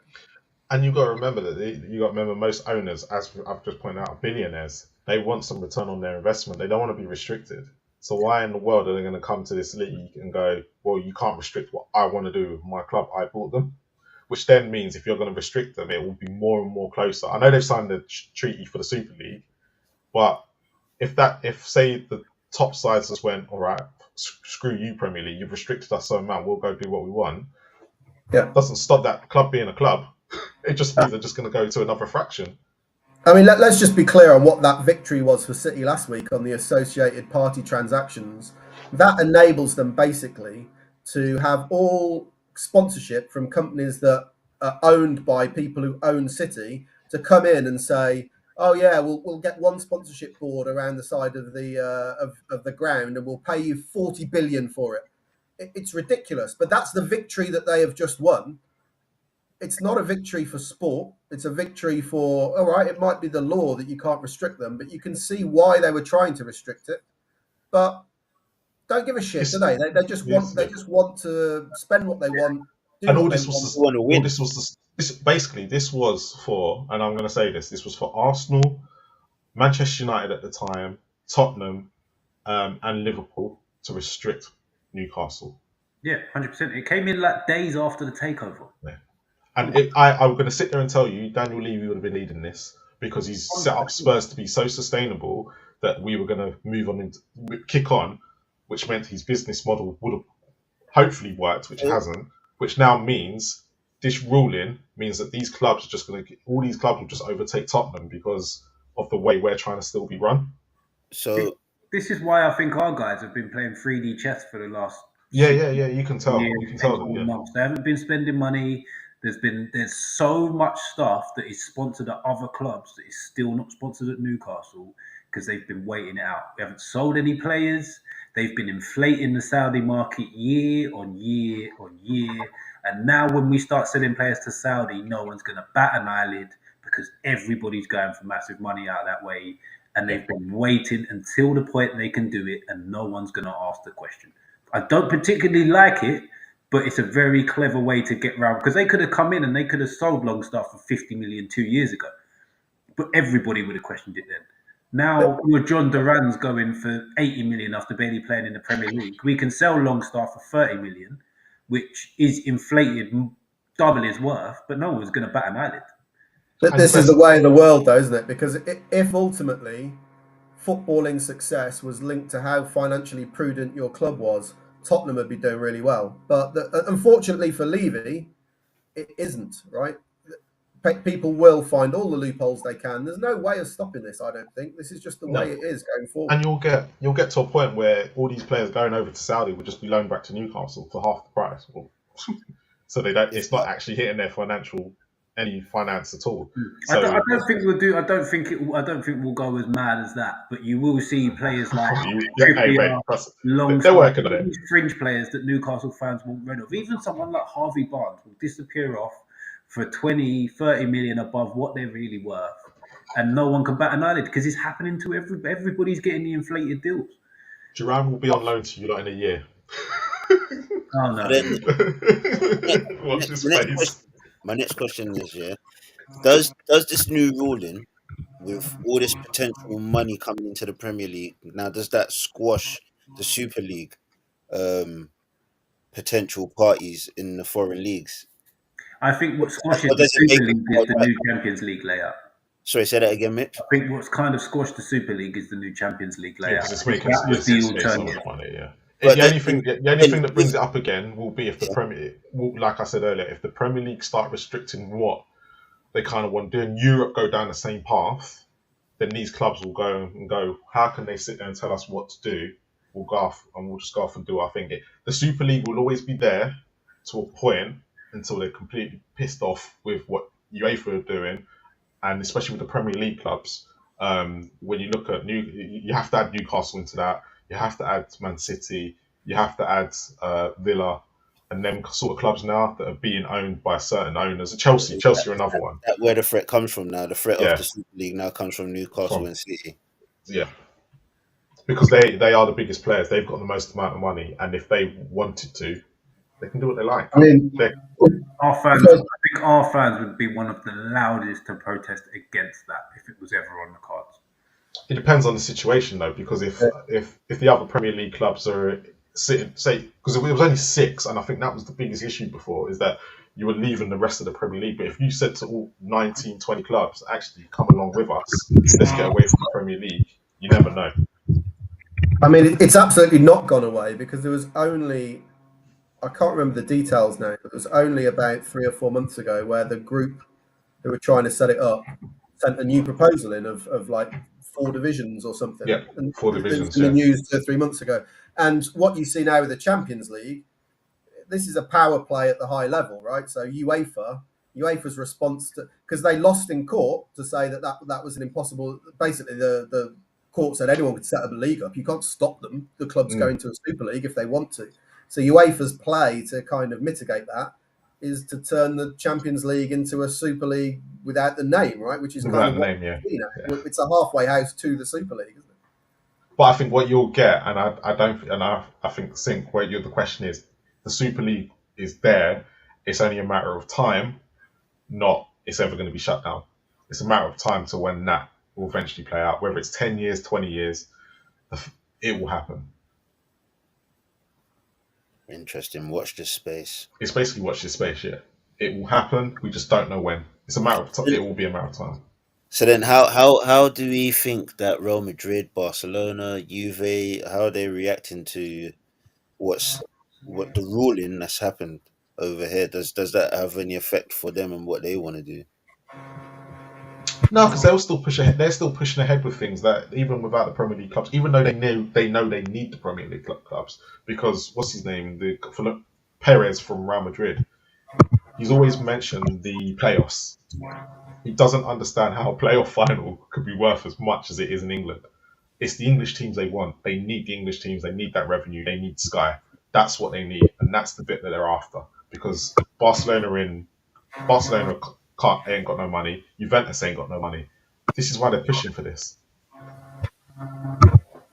And you got to remember most owners, as I've just pointed out, are billionaires. They want some return on their investment. They don't want to be restricted. So why in the world are they going to come to this league and go, well, you can't restrict what I want to do with my club? I bought them. Which then means if you're going to restrict them, it will be more and more closer. I know they've signed the treaty for the Super League, but if say the top sides just went, all right, screw you, Premier League, you've restricted us so much, we'll go do what we want. Yeah, doesn't stop that club being a club. It just means they're just going to go to another fraction. I mean, let's just be clear on what that victory was for City last week on the associated party transactions. That enables them basically to have all sponsorship from companies that are owned by people who own City to come in and say, oh yeah, we'll get one sponsorship board around the side of the ground and we'll pay you 40 billion for it. It's ridiculous, but that's the victory that they have just won. It's not a victory for sport. It's a victory for, all right, it might be the law that you can't restrict them, but you can see why they were trying to restrict it. But don't give a shit, do they? They just want to spend what they want. And all this was for, and I'm going to say this was for Arsenal, Manchester United at the time, Tottenham, and Liverpool to restrict Newcastle. Yeah, 100%. It came in like days after the takeover. Yeah. And I'm going to sit there and tell you, Daniel Levy would have been leading this because he's set up Spurs to be so sustainable that we were going to move on and kick on, which meant his business model would have hopefully worked, which hasn't. Which now means this ruling means that these clubs are just going to, all these clubs will just overtake Tottenham because of the way we're trying to still be run. So this is why I think our guys have been playing 3D chess for the last. Yeah. You can tell. Months. They haven't been spending money. There's so much stuff that is sponsored at other clubs that is still not sponsored at Newcastle because they've been waiting it out. We haven't sold any players. They've been inflating the Saudi market year on year on year. And now when we start selling players to Saudi, no one's going to bat an eyelid because everybody's going for massive money out that way. And they've been waiting until the point they can do it and no one's going to ask the question. I don't particularly like it, but it's a very clever way to get around because they could have come in and they could have sold Longstaff for 50 million 2 years ago. But everybody would have questioned it then. Now, with John Duran's going for 80 million after barely playing in the Premier League, we can sell Longstaff for 30 million, which is inflated double his worth, but no one's going to bat an eyelid. But this is the way of the world, though, isn't it? Because if ultimately footballing success was linked to how financially prudent your club was, Tottenham would be doing really well. But unfortunately for Levy, it isn't, right? People will find all the loopholes they can. There's no way of stopping this, I don't think. This is just the way it is going forward. And you'll get to a point where all these players going over to Saudi will just be loaned back to Newcastle for half the price. So they don't. It's not actually hitting their any finance at all. So, I don't think we'll do. I don't think we'll go as mad as that. But you will see players like they're working on it. Fringe players that Newcastle fans won't rid of. Even someone like Harvey Barnes will disappear off for 20, 30 million above what they're really worth, and no one can bat an eyelid because it's happening to everybody's getting the inflated deals. Duran will be on loan to you in a year. Oh no! Watch his face. My next question is, does this new ruling with all this potential money coming into the Premier League now, does that squash the Super League potential parties in the foreign leagues? I think what squashes the Super League is the new Champions League layout. Sorry, say that again, Mitch. I think what's kind of squashed the Super League is the new Champions League layout. because it's making That was the space on alternative. money. Yeah. But The only thing that brings it up again will be if the Premier, like I said earlier, if the Premier League start restricting what they kind of want to do, and Europe go down the same path, then these clubs will go, how can they sit there and tell us what to do? We'll go off and we'll just go off and do our thing. The Super League will always be there to a point until they're completely pissed off with what UEFA are doing, and especially with the Premier League clubs. When you look at you have to add Newcastle into that. You have to add Man City. You have to add Villa, and them sort of clubs now that are being owned by certain owners. Chelsea are another one. That's where the threat comes from now. The threat of the Super League now comes from Newcastle and City. Yeah, because they are the biggest players. They've got the most amount of money, and if they wanted to, they can do what they like. I mean, I think our fans would be one of the loudest to protest against that if it was ever on the cards. It depends on the situation, though, because if the other Premier League clubs are sitting, say, because it was only 6, and I think that was the biggest issue before, is that you were leaving the rest of the Premier League. But if you said to all 19, 20 clubs, actually come along with us, let's get away from the Premier League, you never know. I mean, it's absolutely not gone away, because there was only, I can't remember the details now, but it was only about 3 or 4 months ago where the group who were trying to set it up sent a new proposal in of like 4 divisions or something. Yeah, 4 divisions. In the news 2 or 3 months ago. And what you see now with the Champions League, this is a power play at the high level, right? So UEFA's response to, because they lost in court to say that was an impossible. Basically, the court said anyone could set up a league up. You can't stop them. The clubs go into a Super League if they want to. So UEFA's play to kind of mitigate that is to turn the Champions League into a Super League without the name, right? Which is kind of what it's a halfway house to the Super League, isn't it? But I think what you'll get, and I think where the question is, the Super League is there. It's only a matter of time, not it's ever going to be shut down. It's a matter of time to when that will eventually play out. Whether it's 10 years, 20 years, it will happen. Interesting. Watch this space. It's basically watch this space. Yeah, it will happen. We just don't know when. It's a matter of time. It will be a matter of time. So then, how do we think that Real Madrid, Barcelona, Juve, how are they reacting to what the ruling that's happened over here? Does that have any effect for them and what they want to do? No, because they'll still push ahead. They're still pushing ahead with things that even without the Premier League clubs, even though they know they need the Premier League clubs, because what's his name, Perez from Real Madrid, he's always mentioned the playoffs. He doesn't understand how a playoff final could be worth as much as it is in England. It's the English teams they want. They need the English teams. They need that revenue. They need Sky. That's what they need, and that's the bit that they're after. Because Barcelona ain't got no money. Juventus ain't got no money. This is why they're pushing for this.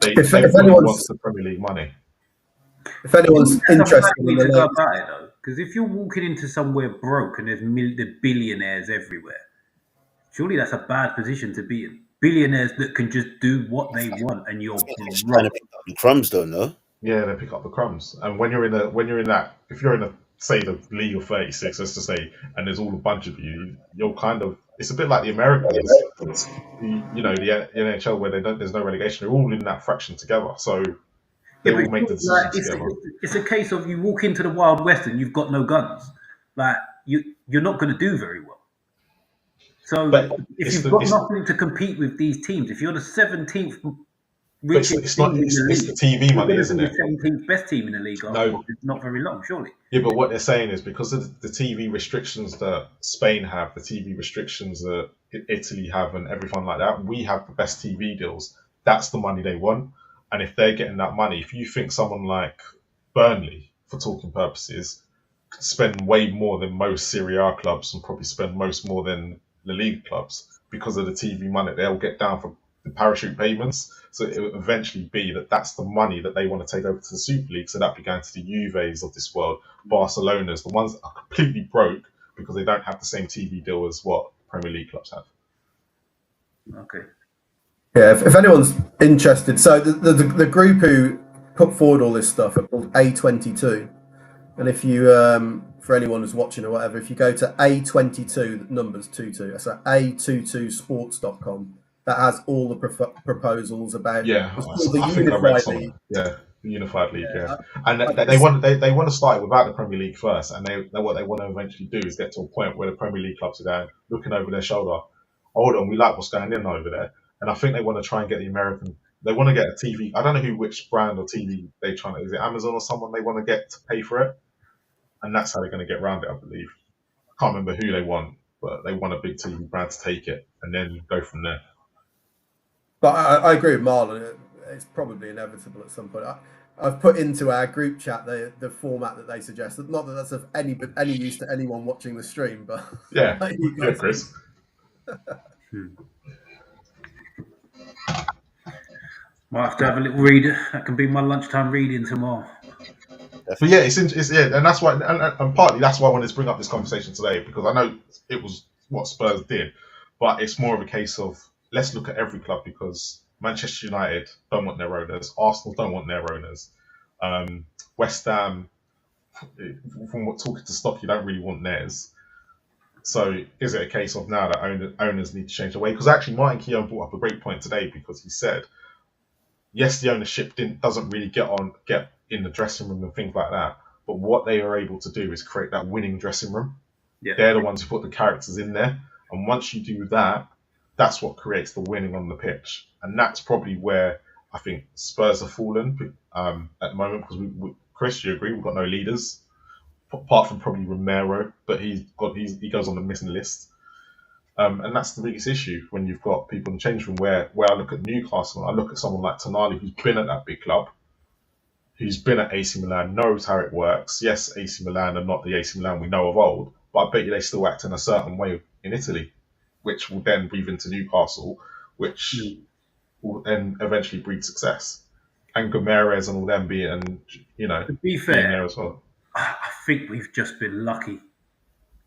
Everybody wants the Premier League money. If anyone's interested in to go about it, though, because if you're walking into somewhere broke and there's billionaires everywhere, surely that's a bad position to be in. Billionaires that can just do what they want, and you're trying to pick up the crumbs, though, no? Yeah, they pick up the crumbs. And if you're in say the League of 36, let's just say, and there's all a bunch of you, you're kind of, it's a bit like the Americans, the NHL where there's no relegation. They're all in that fraction together, so they will make the decisions together. It's a case of you walk into the Wild West and you've got no guns. Like you're not going to do very well. So if you've got nothing to compete with these teams, if you're the 17th richest team in the league, it's the TV money, isn't it? The 17th best team in the league. No, it's not very long, surely. Yeah, but what they're saying is because of the TV restrictions that Spain have, the TV restrictions that Italy have, and everything like that, we have the best TV deals. That's the money they want. And if they're getting that money, if you think someone like Burnley, for talking purposes, could spend way more than most Serie A clubs and probably spend more than the league clubs because of the TV money, they'll get down for the parachute payments. So it will eventually be that's the money that they want to take over to the Super League. So that began to the Juves of this world, Barcelona's, the ones that are completely broke because they don't have the same TV deal as what Premier League clubs have. Okay. Yeah, if anyone's interested, so the group who put forward all this stuff are called A22, and if you for anyone who's watching or whatever, if you go to A22, numbers 22, so A22sports.com, that has all the proposals about. Yeah, It's called the I think I read Unified something. League. Yeah, the Unified League. Yeah, I and they just- want they want to start it without the Premier League first, and what they want to eventually do is get to a point where the Premier League clubs are going looking over their shoulder. Hold on, we like what's going on over there, and I think they want to try and get the American. They want to get a TV. I don't know which brand or TV they trying to. Is it Amazon or someone they want to get to pay for it? And that's how they're going to get around it, I believe. I can't remember who they want, but they want a big TV brand to take it and then go from there. But I agree with Marlon. It's probably inevitable at some point. I've put into our group chat the format that they suggested. Not that that's of any use to anyone watching the stream, but yeah, yeah, Chris. Might have to have a little read. That can be my lunchtime reading tomorrow. But yeah, it's and that's why, and partly that's why I wanted to bring up this conversation today, because I know it was what Spurs did, but it's more of a case of let's look at every club, because Manchester United don't want their owners, Arsenal don't want their owners, West Ham, from what talking to Stock, you don't really want theirs. So is it a case of now that owners need to change their way? Because actually, Martin Keown brought up a great point today, because he said, yes, the ownership doesn't really get in the dressing room and things like that, but what they are able to do is create that winning dressing room. Yeah. They're the ones who put the characters in there, and once you do that, that's what creates the winning on the pitch. And that's probably where I think Spurs have fallen at the moment, because Chris, you agree, we've got no leaders apart from probably Romero, but he goes on the missing list. And that's the biggest issue when you've got people in the change room. Where I look at Newcastle, I look at someone like Tonali, who's been at that big club, who's been at AC Milan, knows how it works. Yes, AC Milan are not the AC Milan we know of old, but I bet you they still act in a certain way in Italy, which will then breathe into Newcastle, which will then eventually breed success. And Gomes and all them to be fair, being there as well. I think we've just been lucky.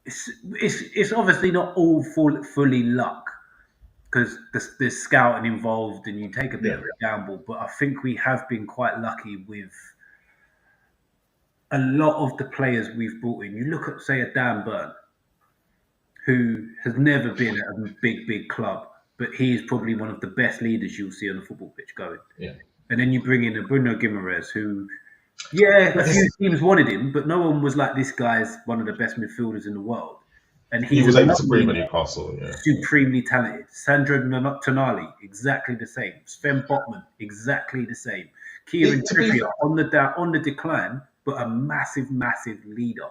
It's obviously not all fully luck, because there's scouting involved and you take a bit of a gamble, but I think we have been quite lucky with a lot of the players we've brought in. You look at, say, a Dan Burn, who has never been at a big club, but he is probably one of the best leaders you'll see on the football pitch going. Yeah. And then you bring in a Bruno Guimaraes, who, a few teams wanted him, but no one was like, this guy's one of the best midfielders in the world. And he was able to bring Newcastle, supremely talented. Sandro Tonali, exactly the same. Sven Botman, exactly the same. Kieran Trippier on the decline, but a massive leader.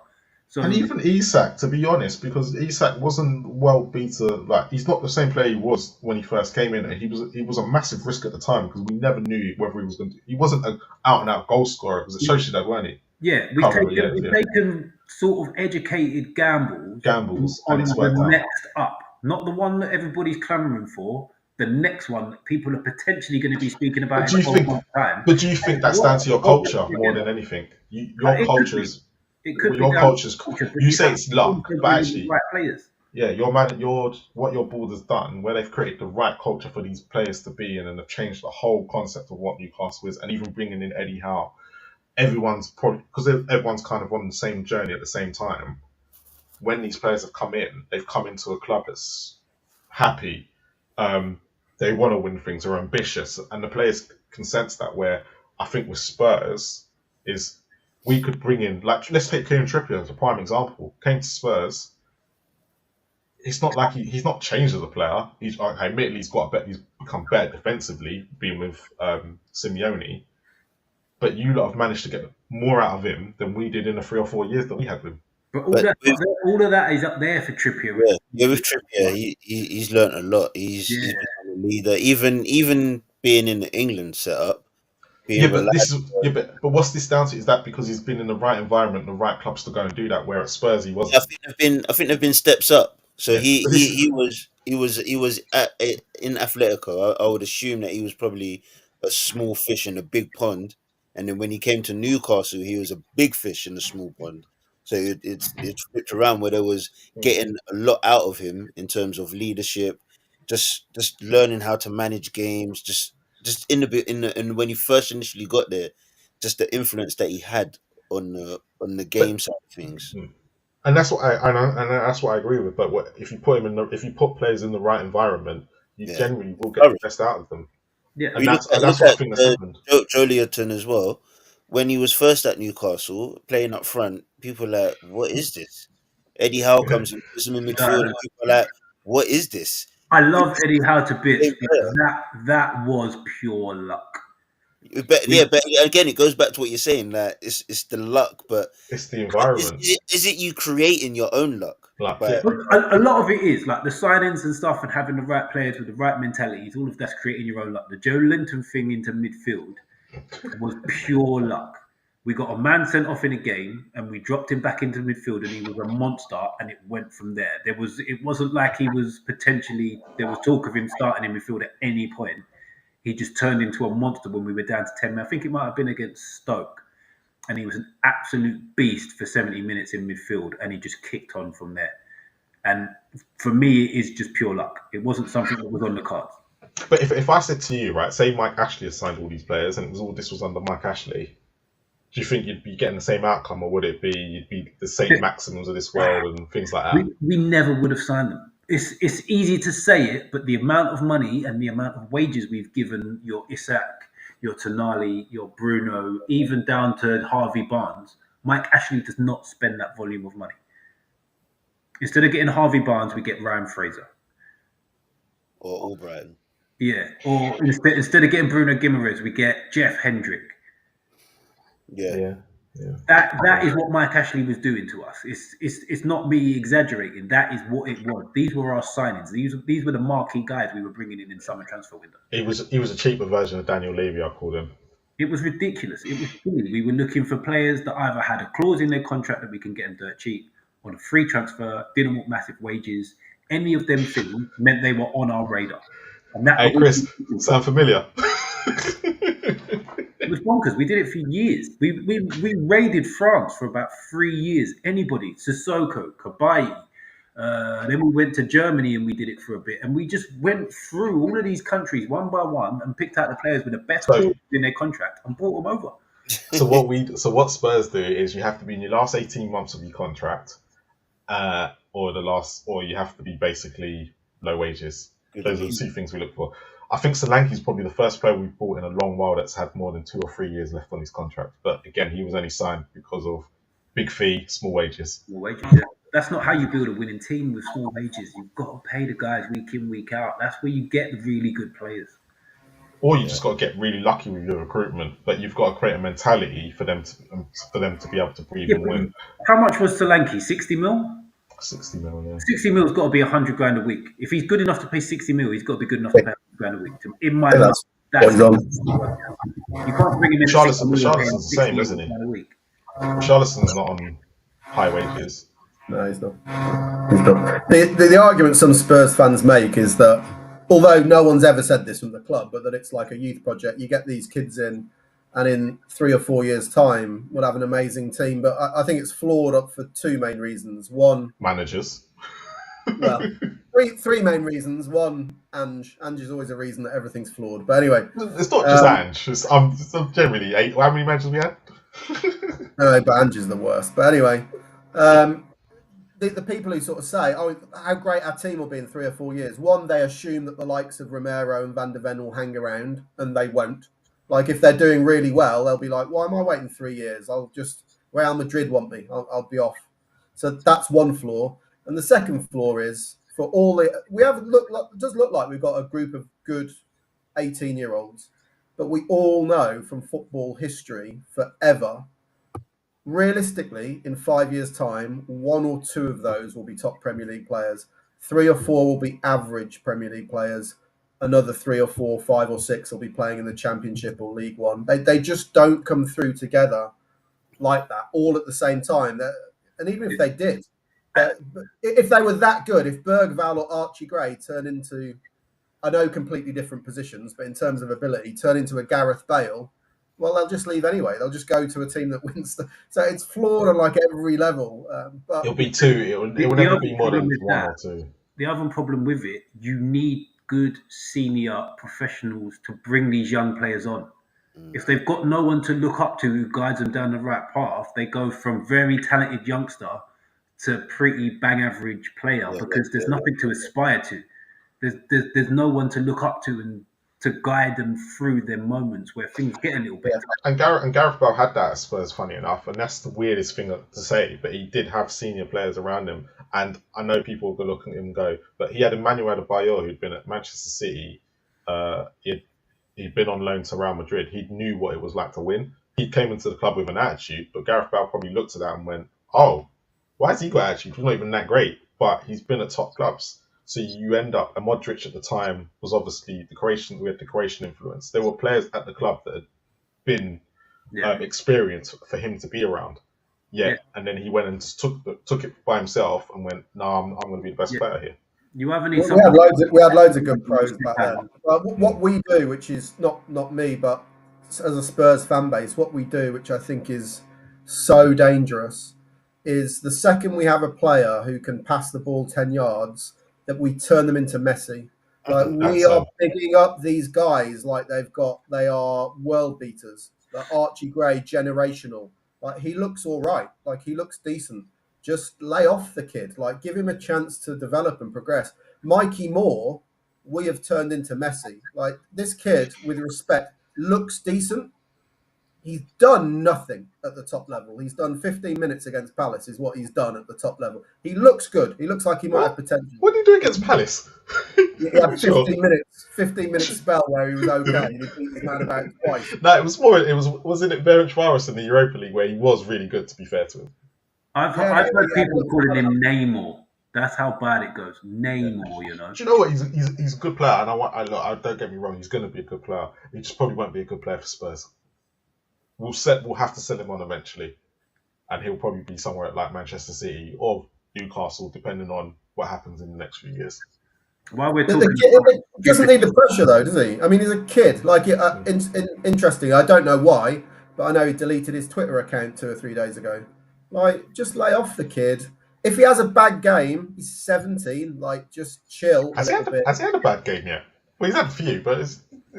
So, and even Isak, to be honest, because Isak wasn't well beaten. Like, he's not the same player he was when he first came in, and he was a massive risk at the time, because we never knew whether he was going to. He wasn't an out and out goal scorer, because it Sociedad, weren't he? Yeah, we've taken sort of educated gambles on the next up, not the one that everybody's clamouring for. The next one that people are potentially going to be speaking about in 12 months' time. But do you think that's down to your culture more than anything? Your culture's. Your culture's. You say it's luck, but actually, right players. Yeah, what your board has done, where they've created the right culture for these players to be in, and they've changed the whole concept of what Newcastle is, and even bringing in Eddie Howe. Everyone's probably, because everyone's kind of on the same journey at the same time. When these players have come in, they've come into a club that's happy. They want to win things, are ambitious, and the players can sense that. Where I think with Spurs is, we could bring in, like, let's take Kieran Trippier as a prime example. Came to Spurs. It's not like he's not changed as a player. Admittedly, he's become better defensively, being with Simeone. But you lot have managed to get more out of him than we did in the 3 or 4 years that we had with him. But all of that is up there for Trippier. Yeah, with Trippier, he's learnt a lot. He's become a leader. Even being in the England setup. But what's this down to? Is that because he's been in the right environment, the right clubs to go and do that? Where at Spurs he wasn't. I think there've been steps up. So he was in Atletico. I would assume that he was probably a small fish in a big pond, and then when he came to Newcastle, he was a big fish in a small pond. So it's flipped around, where there was getting a lot out of him in terms of leadership, just learning how to manage games, just and when he first initially got there, just the influence that he had on the game side of things. And that's what that's what I agree with. But if you put players in the right environment, you generally will get the best out of them. Yeah, And that's Look what I at think has happened. Joeliton as well. When he was first at Newcastle, playing up front, people were like, "What is this?" Eddie Howe comes and puts him in midfield, and people are like, "What is this?" I love Eddie Howe to bits because that was pure luck. But again, it goes back to what you're saying. That it's the luck, but it's the environment. Is it you creating your own luck? A lot of it is like the signings and stuff, and having the right players with the right mentalities. All of that's creating your own luck. The Joe Linton thing into midfield was pure luck. We got a man sent off in a game, and we dropped him back into midfield, and he was a monster, and it went from there. It wasn't like he was potentially. There was talk of him starting in midfield at any point. He just turned into a monster when we were down to 10 men. I think it might have been against Stoke. And he was an absolute beast for 70 minutes in midfield. And he just kicked on from there. And for me, it is just pure luck. It wasn't something that was on the cards. But if I said to you, right, say Mike Ashley has signed all these players and this was under Mike Ashley, do you think you'd be getting the same outcome, or would it be you'd be the same maximums of this world and things like that? We never would have signed them. It's easy to say it, but the amount of money and the amount of wages we've given your Isak, your Tonali, your Bruno, even down to Harvey Barnes, Mike Ashley does not spend that volume of money. Instead of getting Harvey Barnes, we get Ryan Fraser. Or Albrighton. Yeah. Or instead of getting Bruno Guimaraes, we get Jeff Hendrick. Yeah. That is what Mike Ashley was doing to us. It's not me exaggerating. That is what it was. These were our signings. These were the marquee guys we were bringing in summer transfer window. He was a cheaper version of Daniel Levy, I called him. It was ridiculous. It was silly. We were looking for players that either had a clause in their contract that we can get them dirt cheap, on a free transfer, didn't want massive wages. Any of them things meant they were on our radar. And that hey, Chris, sound familiar? It was bonkers. We did it for years. We raided France for about 3 years. Anybody, Sissoko, Kabayi. Then we went to Germany and we did it for a bit. And we just went through all of these countries one by one and picked out the players with the best clauses in their contract and brought them over. So what Spurs do is you have to be in your last 18 months of your contract, or you have to be basically low wages. Those are the two things we look for. I think Solanke's probably the first player we've bought in a long while that's had more than 2 or 3 years left on his contract. But again, he was only signed because of big fee, small wages. Small wages, yeah. That's not how you build a winning team with small wages. You've got to pay the guys week in, week out. That's where you get the really good players. Or you just got to get really lucky with your recruitment. But you've got to create a mentality for them to be able to breathe and win. How much was Solanke? 60 mil? 60 mil, yeah. 60 mil's got to be 100 grand a week. If he's good enough to pay 60 mil, he's got to be good enough to pay 100 grand a week. In my life, that's you can't bring him in. Richarlison's the same, isn't he? Richarlison's not on high wages. No, he's not. The argument some Spurs fans make is that, although no one's ever said this from the club, but that it's like a youth project, you get these kids in, and in 3 or 4 years' time, we'll have an amazing team. But I think it's flawed up for 2 main reasons. One, managers. Well, three main reasons. One, Ange. Ange is always a reason that everything's flawed. But anyway, it's not just Ange. It's generally 8. How many managers we had? No, but Ange is the worst. But anyway, the people who sort of say, "Oh, how great our team will be in 3 or 4 years." One, they assume that the likes of Romero and Van de Ven will hang around, and they won't. Like, if they're doing really well, they'll be like, "Why am I waiting 3 years? I'll just Real Madrid want me. I'll be off." So that's one flaw. And the second flaw is, for all it does look like we've got a group of good 18-year-olds, but we all know from football history forever, realistically, in 5 years' time, 1 or 2 of those will be top Premier League players. 3 or 4 will be average Premier League players. Another 3 or 4, 5 or 6 will be playing in the Championship or League One. They just don't come through together like that all at the same time. And even if they did, if they were that good, if Bergvall or Archie Gray turn into, I know completely different positions, but in terms of ability, turn into a Gareth Bale, well, they'll just leave anyway. They'll just go to a team that wins. So it's flawed on like every level. But it'll be 2. It will never be more than 1 or 2. The other problem with it, you need good senior professionals to bring these young players on. If they've got no one to look up to who guides them down the right path, they go from very talented youngster to pretty bang average player because there's nothing to aspire to. There's no one to look up to and to guide them through their moments where things get a little better. And Gareth Bale had that at Spurs, funny enough, and that's the weirdest thing to say. But he did have senior players around him, and I know people will look at him and go, but he had Emmanuel Adebayor who'd been at Manchester City. He'd been on loan to Real Madrid. He knew what it was like to win. He came into the club with an attitude, but Gareth Bale probably looked at that and went, "Oh, why has he got attitude? He's not even that great." But he's been at top clubs. So you end up, and Modric at the time was obviously we had the Croatian influence. There were players at the club that had been experienced for him to be around. And then he went and took it by himself and went, "No, I'm going to be the best player here." You haven't. We had loads of good pros back then. What we do, which is not me, but as a Spurs fan base, what we do, which I think is so dangerous, is the second we have a player who can pass the ball 10 yards, that we turn them into Messi. Like we are picking up these guys like they are world beaters. Like Archie Gray, generational. Like he looks all right. Like he looks decent. Just lay off the kid. Like give him a chance to develop and progress. Mikey Moore, we have turned into Messi. Like this kid, with respect, looks decent. He's done nothing at the top level. He's done 15 minutes against Palace is what he's done at the top level. He looks good. He looks like he might have potential. What did he do against Palace? He had 15 minutes spell where he was okay. He beat his man about twice. No, wasn't it Ferencváros in the Europa League where he was really good, to be fair to him? I've heard people calling him Namor. That's how bad it goes. Namor, you know. Do you know what? He's a good player, and I don't get me wrong. He's going to be a good player. He just probably won't be a good player for Spurs. We'll have to sell him on eventually, and he'll probably be somewhere like Manchester City or Newcastle, depending on what happens in the next few years. While we're talking, he doesn't need the pressure though, does he? I mean, he's a kid. Like, interesting. I don't know why, but I know he deleted his Twitter account 2 or 3 days ago. Like, just lay off the kid. If he has a bad game, he's 17. Like, just chill. Has he had a bad game yet? Well, he's had a few, but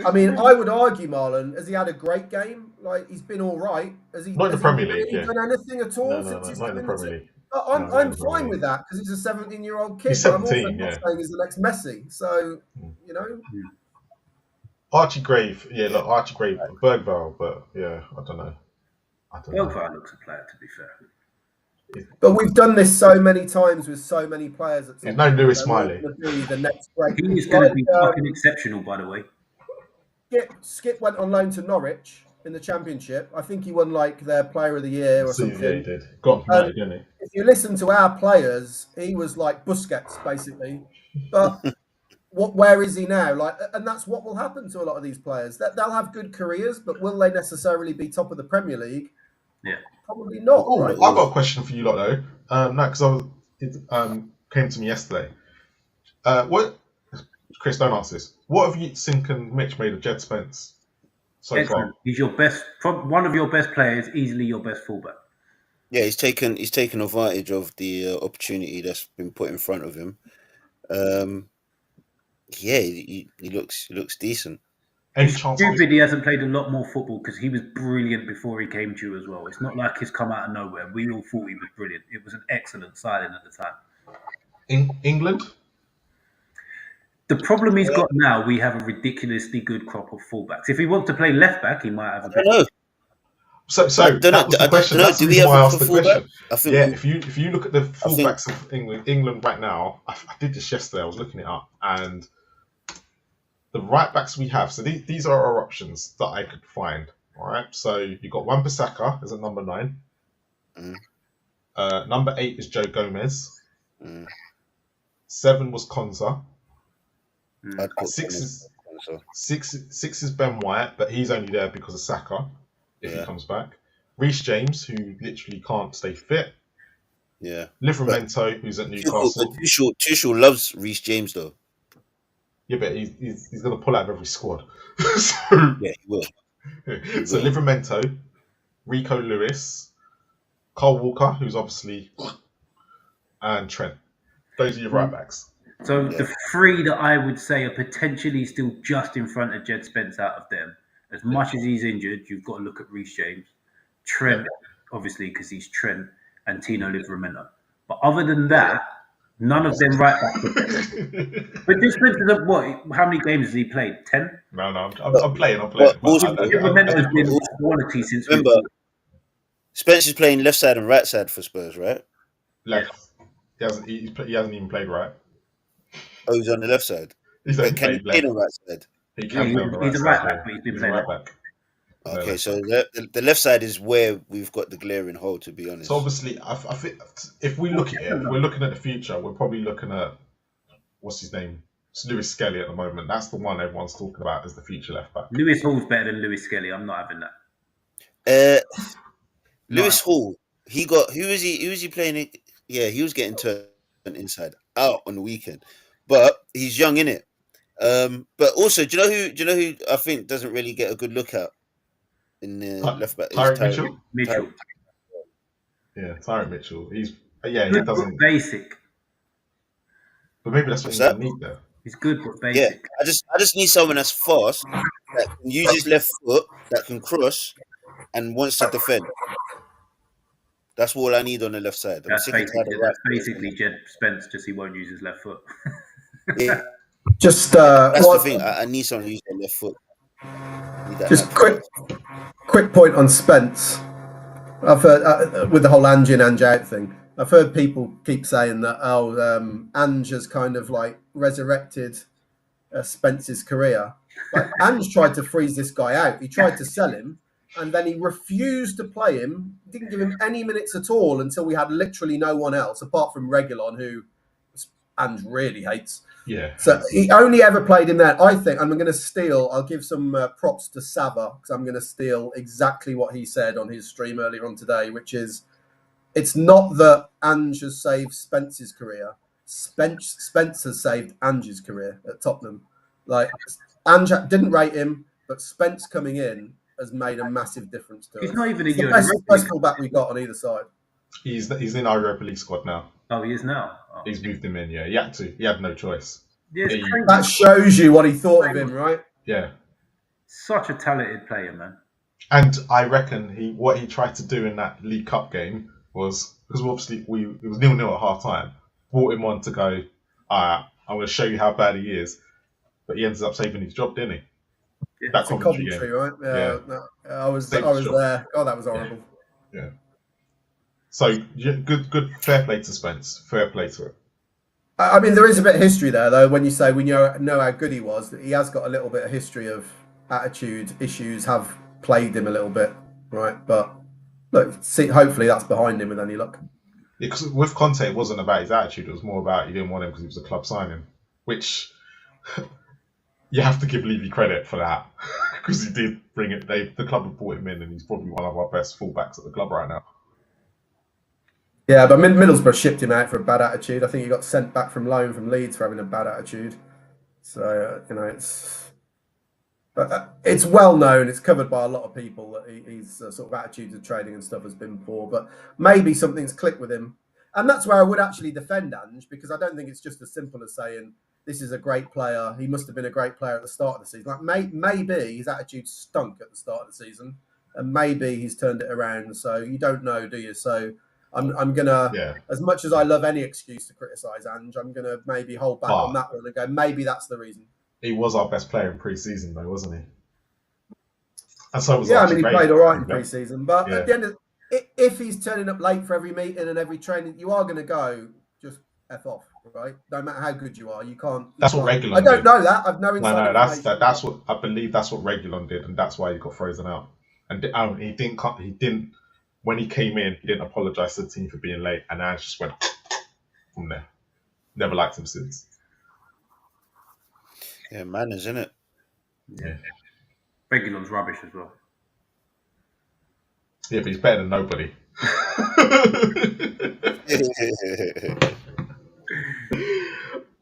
I mean, I would argue, Marlon, has he had a great game? Like, he's been all right. Has he? Not in the Premier League. Done anything at all since he's not in the Premier League. I'm fine with that because he's a 17-year-old kid. He's 17, I'm also not saying he's the next Messi. So, you know. Archie Gray, Bergvall, but yeah, I don't know. Bergvall looks a player, to be fair. But we've done this so many times with so many players. He's no Lewis Smiley. The next great. He is going to be fucking exceptional, by the way. Skip went on loan to Norwich in the Championship. I think he won like their Player of the Year or something. Yeah, he did. Got promoted, didn't he? If you listen to our players, he was like Busquets, basically. But where is he now? Like, and that's what will happen to a lot of these players. That they'll have good careers, but will they necessarily be top of the Premier League? Yeah, probably not. Oh, right? I've got a question for you lot though. No, because it came to me yesterday. Chris, don't answer this. What have you, Sink and Mitch, made of Jed Spence so far? He's your best, one of your best players, easily your best fullback. Yeah, he's taken advantage of the opportunity that's been put in front of him. He looks decent. Any chance? Stupid, he hasn't played a lot more football because he was brilliant before he came to you as well. It's not like he's come out of nowhere. We all thought he was brilliant. It was an excellent signing at the time. In England? The problem he's got now, we have a ridiculously good crop of fullbacks. If he wants to play left back, he might have a better. So that was the question. That's the reason why I asked the question. I think if you look at the fullbacks of England right now, I did this yesterday. I was looking it up, and the right backs we have. So these are our options that I could find. All right. So you got Wan-Bissaka as a number 9. Number 8 is Joe Gomez. 7 was Konza. 6 is Ben White, but he's only there because of Saka. If he comes back, Reece James, who literally can't stay fit. Yeah, Livramento, who's at Newcastle. Tuchel loves Reece James though. Yeah, but he's going to pull out of every squad. Yeah, he will. So Livramento, Rico Lewis, Carl Walker, who's obviously, and Trent. Those are your right backs. So the 3 that I would say are potentially still just in front of Jed Spence out of them. As much as he's injured, you've got to look at Reece James, Trent, obviously because he's Trent, and Tino Livramento. But other than that, none of them right backs are better. But this Spencer's what? How many games has he played? 10? No, I'm playing. But also, Livermento's been quality since we remember, Spencer's playing left side and right side for Spurs, right? left. He hasn't even played right. Oh, he's on the left side. He's But only can he played play left. the right side? He can play on the right he's a side. right back, but he's been He's a playing right left. back. Okay, so the left side is where we've got the glaring hole, to be honest. So obviously, I think if we look at it, we're looking at the future. We're probably looking at what's his name? It's Lewis Skelly at the moment. That's the one everyone's talking about as the future left back. Lewis Hall's better than Lewis Skelly. I'm not having that. Lewis Hall. Who was he playing? Yeah, he was getting turned inside out on the weekend, but he's young in it. But also, do you know who I think doesn't really get a good look at in the left back? Tyreek Mitchell. Yeah, Tyreek Mitchell. He doesn't basic. But maybe that's what you need there. He's good but basic. Yeah, I just need someone that's fast, that can use his left foot, that can cross, and wants to defend. That's all I need on the left side. That's basically Jed Spence, just he won't use his left foot. Yeah. Just that's the thing. I need someone to use their left foot. Just quick point on Spence. I've heard with the whole Ange in, Ange out thing. I've heard people keep saying that Ange has kind of like resurrected Spence's career. Like Ange tried to freeze this guy out. He tried to sell him, and then he refused to play him. Didn't give him any minutes at all until we had literally no one else apart from Reguilon, who Ange really hates. Yeah. So he only ever played him there. I think I'm going to steal. I'll give some props to Sava because I'm going to steal exactly what he said on his stream earlier on today, which is, it's not that Ange has saved Spence's career. Spence has saved Ange's career at Tottenham. Like Ange didn't rate him, but Spence coming in has made a massive difference to us. He's not even a the best fullback we got on either side. He's in our Europa League squad now. Oh, he is now. Oh. He's moved him in. Yeah, he had to. He had no choice. Yeah, that shows you what he thought of him, right? Yeah. Such a talented player, man. And I reckon what he tried to do in that League Cup game was, because obviously it was 0-0 at half time, brought him on to go, I'm going to show you how bad he is. But he ended up saving his job, didn't he? Yeah, that's a commentary, right? Yeah. No, I was there. Oh, that was horrible. Yeah. So good, fair play to Spence. Fair play to it. I mean, there is a bit of history there, though. When you say we know how good he was, he has got a little bit of history of attitude issues have plagued him a little bit, right? But look, hopefully that's behind him with any luck. Yeah, because with Conte, it wasn't about his attitude. It was more about he didn't want him because he was a club signing, which you have to give Levy credit for that because he did bring it. The club have brought him in, and he's probably one of our best fullbacks at the club right now. Yeah, but Middlesbrough shipped him out for a bad attitude. I think he got sent back from loan from Leeds for having a bad attitude. So it's well known. It's covered by a lot of people that his sort of attitude to training and stuff has been poor. But maybe something's clicked with him, and that's where I would actually defend Ange, because I don't think it's just as simple as saying this is a great player. He must have been a great player at the start of the season. Like maybe his attitude stunk at the start of the season, and maybe he's turned it around. So you don't know, do you? So. I'm gonna, as much as I love any excuse to criticise Ange, I'm gonna maybe hold back on that one and go, maybe that's the reason. He was our best player in pre-season, though, wasn't he? And so was he played all right in pre-season, but at the end of if he's turning up late for every meeting and every training, you are gonna go just F off, right? No matter how good you are, you can't. That's what Reguilon I don't know that. I've no insight. No, that's what I believe. That's what Reguilon did, and that's why he got frozen out. And he didn't. When he came in, he didn't apologise to the team for being late, and Ange just went from there. Never liked him since. Yeah, manners, isn't it? Yeah. Reguilon's rubbish as well. Yeah, but he's better than nobody.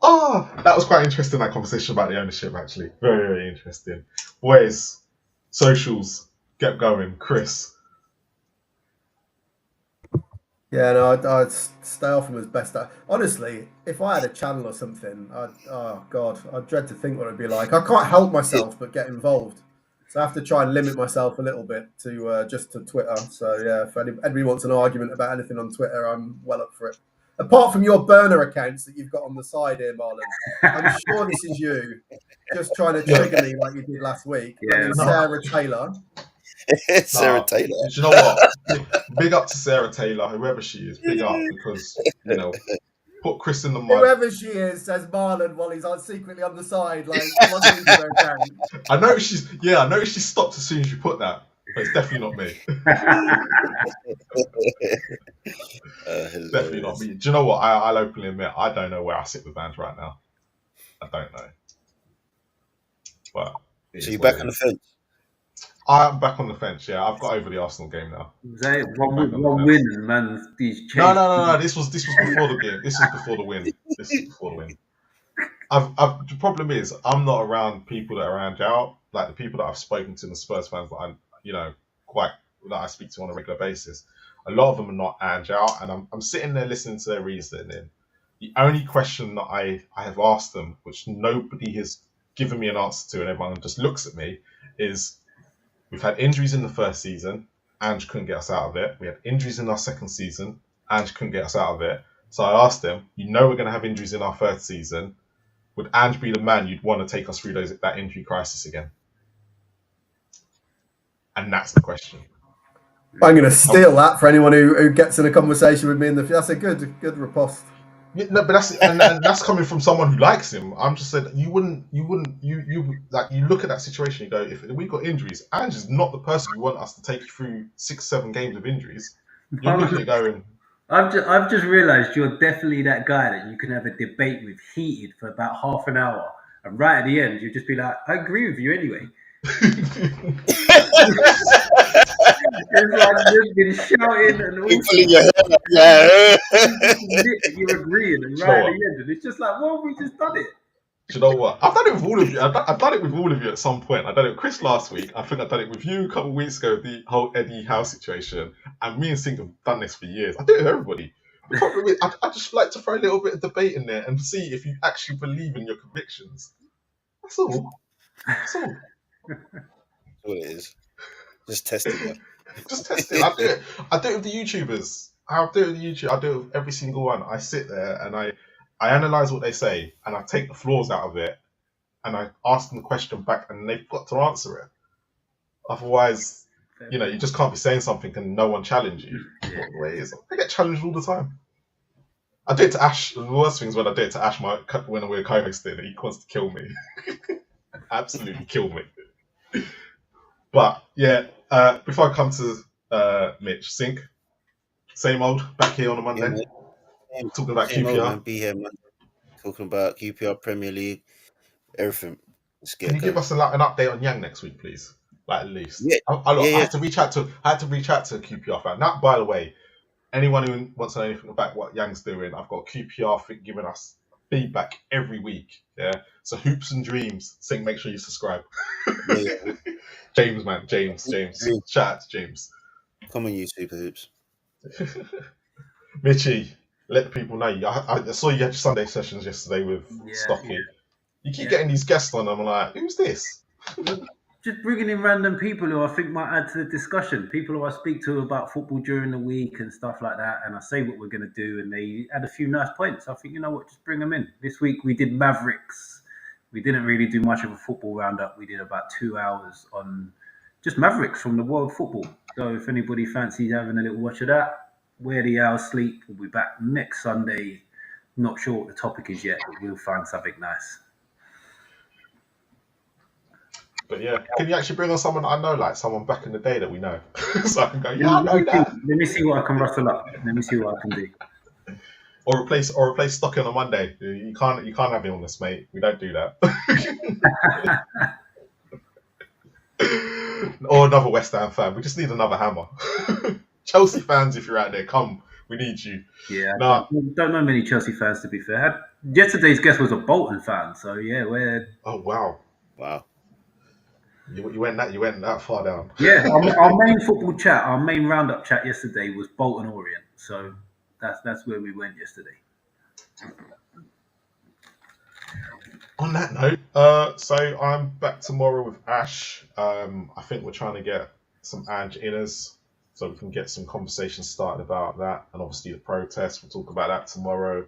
That was quite interesting, that conversation about the ownership, actually. Very, very interesting. Boys, socials, get going. Chris. Yeah, no, I'd stay off him as best. Honestly, if I had a channel or something, I'd dread to think what it'd be like. I can't help myself but get involved, so I have to try and limit myself a little bit to just to Twitter. So yeah, if anybody wants an argument about anything on Twitter, I'm well up for it. apart from your burner accounts that you've got on the side here, Marlon, I'm sure this is you just trying to trigger me like you did last week. Yeah. Bringing Sarah Taylor. Sarah Nah, Taylor. Do you know what? Big up to Sarah Taylor, whoever she is. Big up, because put Chris in the mud. Whoever she is, says Marlon while he's secretly on the side, like logging into her account. I noticed she stopped as soon as you put that, but it's definitely not me. Definitely not me. Do you know what? I'll openly admit I don't know where I sit with Ange right now. I don't know. But so you're back on the fence? I'm back on the fence. Yeah, I've got over the Arsenal game now. One win, man. No. This was before the game. This was before the win. The problem is I'm not around people that are around out. Like the people that I've spoken to, the Spurs fans that I speak to on a regular basis. A lot of them are not Ange out, and I'm sitting there listening to their reasoning. The only question that I have asked them, which nobody has given me an answer to, and everyone just looks at me, is we've had injuries in the first season, Ange couldn't get us out of it. We had injuries in our second season, Ange couldn't get us out of it. So I asked them, we're going to have injuries in our third season. Would Ange be the man you'd want to take us through that injury crisis again? And that's the question. I'm going to steal that for anyone who gets in a conversation with me in the future. That's a good riposte. Yeah, no, but that's coming from someone who likes him. I'm just saying you look at that situation, you go, if we got injuries, Ange is not the person you want us to take you through 6-7 games of injuries. You're looking at going. I've just realised you're definitely that guy that you can have a debate with heated for about half an hour, and right at the end you just be like, I agree with you anyway. It's like you've been shouting and all you're agreeing, and right at the end, and it's just like, well, we just done it. Do you know what? I've done it with all of you. I've done it with all of you at some point. I done it with Chris last week. I think I've done it with you a couple of weeks ago, the whole Eddie Howe situation. And me and Sink have done this for years. I do it with everybody. The problem is, I just like to throw a little bit of debate in there and see if you actually believe in your convictions. That's all. That's all. That's what it is. Just testing it. Just testing. I do it with the YouTubers. I do it with every single one. I sit there and I analyze what they say and I take the flaws out of it and I ask them the question back and they've got to answer it. Otherwise, you just can't be saying something and no one challenge you. Yeah. What the way it is. I get challenged all the time. I do it to Ash. The worst thing is when I do it to Ash when we're co-hosting, he wants to kill me. Absolutely kill me. But yeah, before I come to Mitch, Sink, same old, back here on a Monday. Talking about QPR. Man, be here, man. Talking about QPR, Premier League, everything. Can you give us an update on Yang next week, please? Like at least. Yeah. I had to reach out to a QPR fan. Now, by the way, anyone who wants to know anything about what Yang's doing, I've got QPR giving us feedback every week. Yeah. So Hoops and Dreams, Sink, make sure you subscribe. Yeah. James, man, James. Shout out to James. Come on, you Super Hoops. Mitchie, let the people know you. I saw you had your Sunday sessions yesterday with Stocky. Yeah. You keep getting these guests on, and I'm like, who's this? Just bringing in random people who I think might add to the discussion. People who I speak to about football during the week and stuff like that, and I say what we're going to do, and they add a few nice points. I think, you know what, just bring them in. This week we did Mavericks. We didn't really do much of a football roundup. We did about 2 hours on just Mavericks from the world football. So if anybody fancies having a little watch of that, Where the Owls Sleep, we'll be back next Sunday. Not sure what the topic is yet, but we'll find something nice. But yeah, can you actually bring on someone I know, like someone back in the day that we know? So I can go, I know that. Let me see what I can rustle up. Let me see what I can do. Or replace Stocky on a Monday. You can't have him on this, mate. We don't do that. Or another West Ham fan. We just need another hammer. Chelsea fans, if you're out there, come. We need you. Yeah, I don't know many Chelsea fans, to be fair. Yesterday's guest was a Bolton fan, so yeah, we're. Oh wow! You went that far down. Yeah, our main football chat, our main roundup chat yesterday was Bolton Orient, so that's where we went yesterday. On that note, so I'm back tomorrow with Ash. I think we're trying to get some Ange inners so we can get some conversation started about that. And obviously the protest, we'll talk about that tomorrow.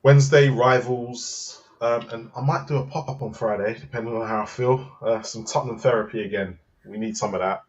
Wednesday, rivals. And I might do a pop-up on Friday, depending on how I feel. Some Tottenham therapy again. We need some of that.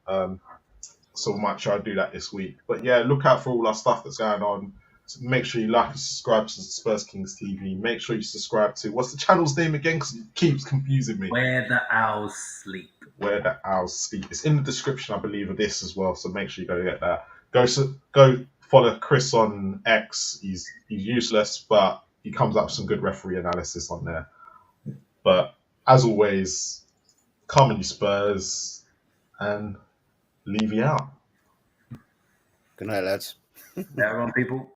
So we might try to do that this week. But yeah, look out for all our stuff that's going on. So make sure you like and subscribe to Spurs Kings TV. Make sure you subscribe to, what's the channel's name again? Because it keeps confusing me. Where the Owls Sleep. Where the Owls Sleep. It's in the description, I believe, of this as well. So make sure you go get that. Go follow Chris on X. He's useless, but he comes up with some good referee analysis on there. But as always, come on you Spurs and leave you out. Good night, lads. There on people.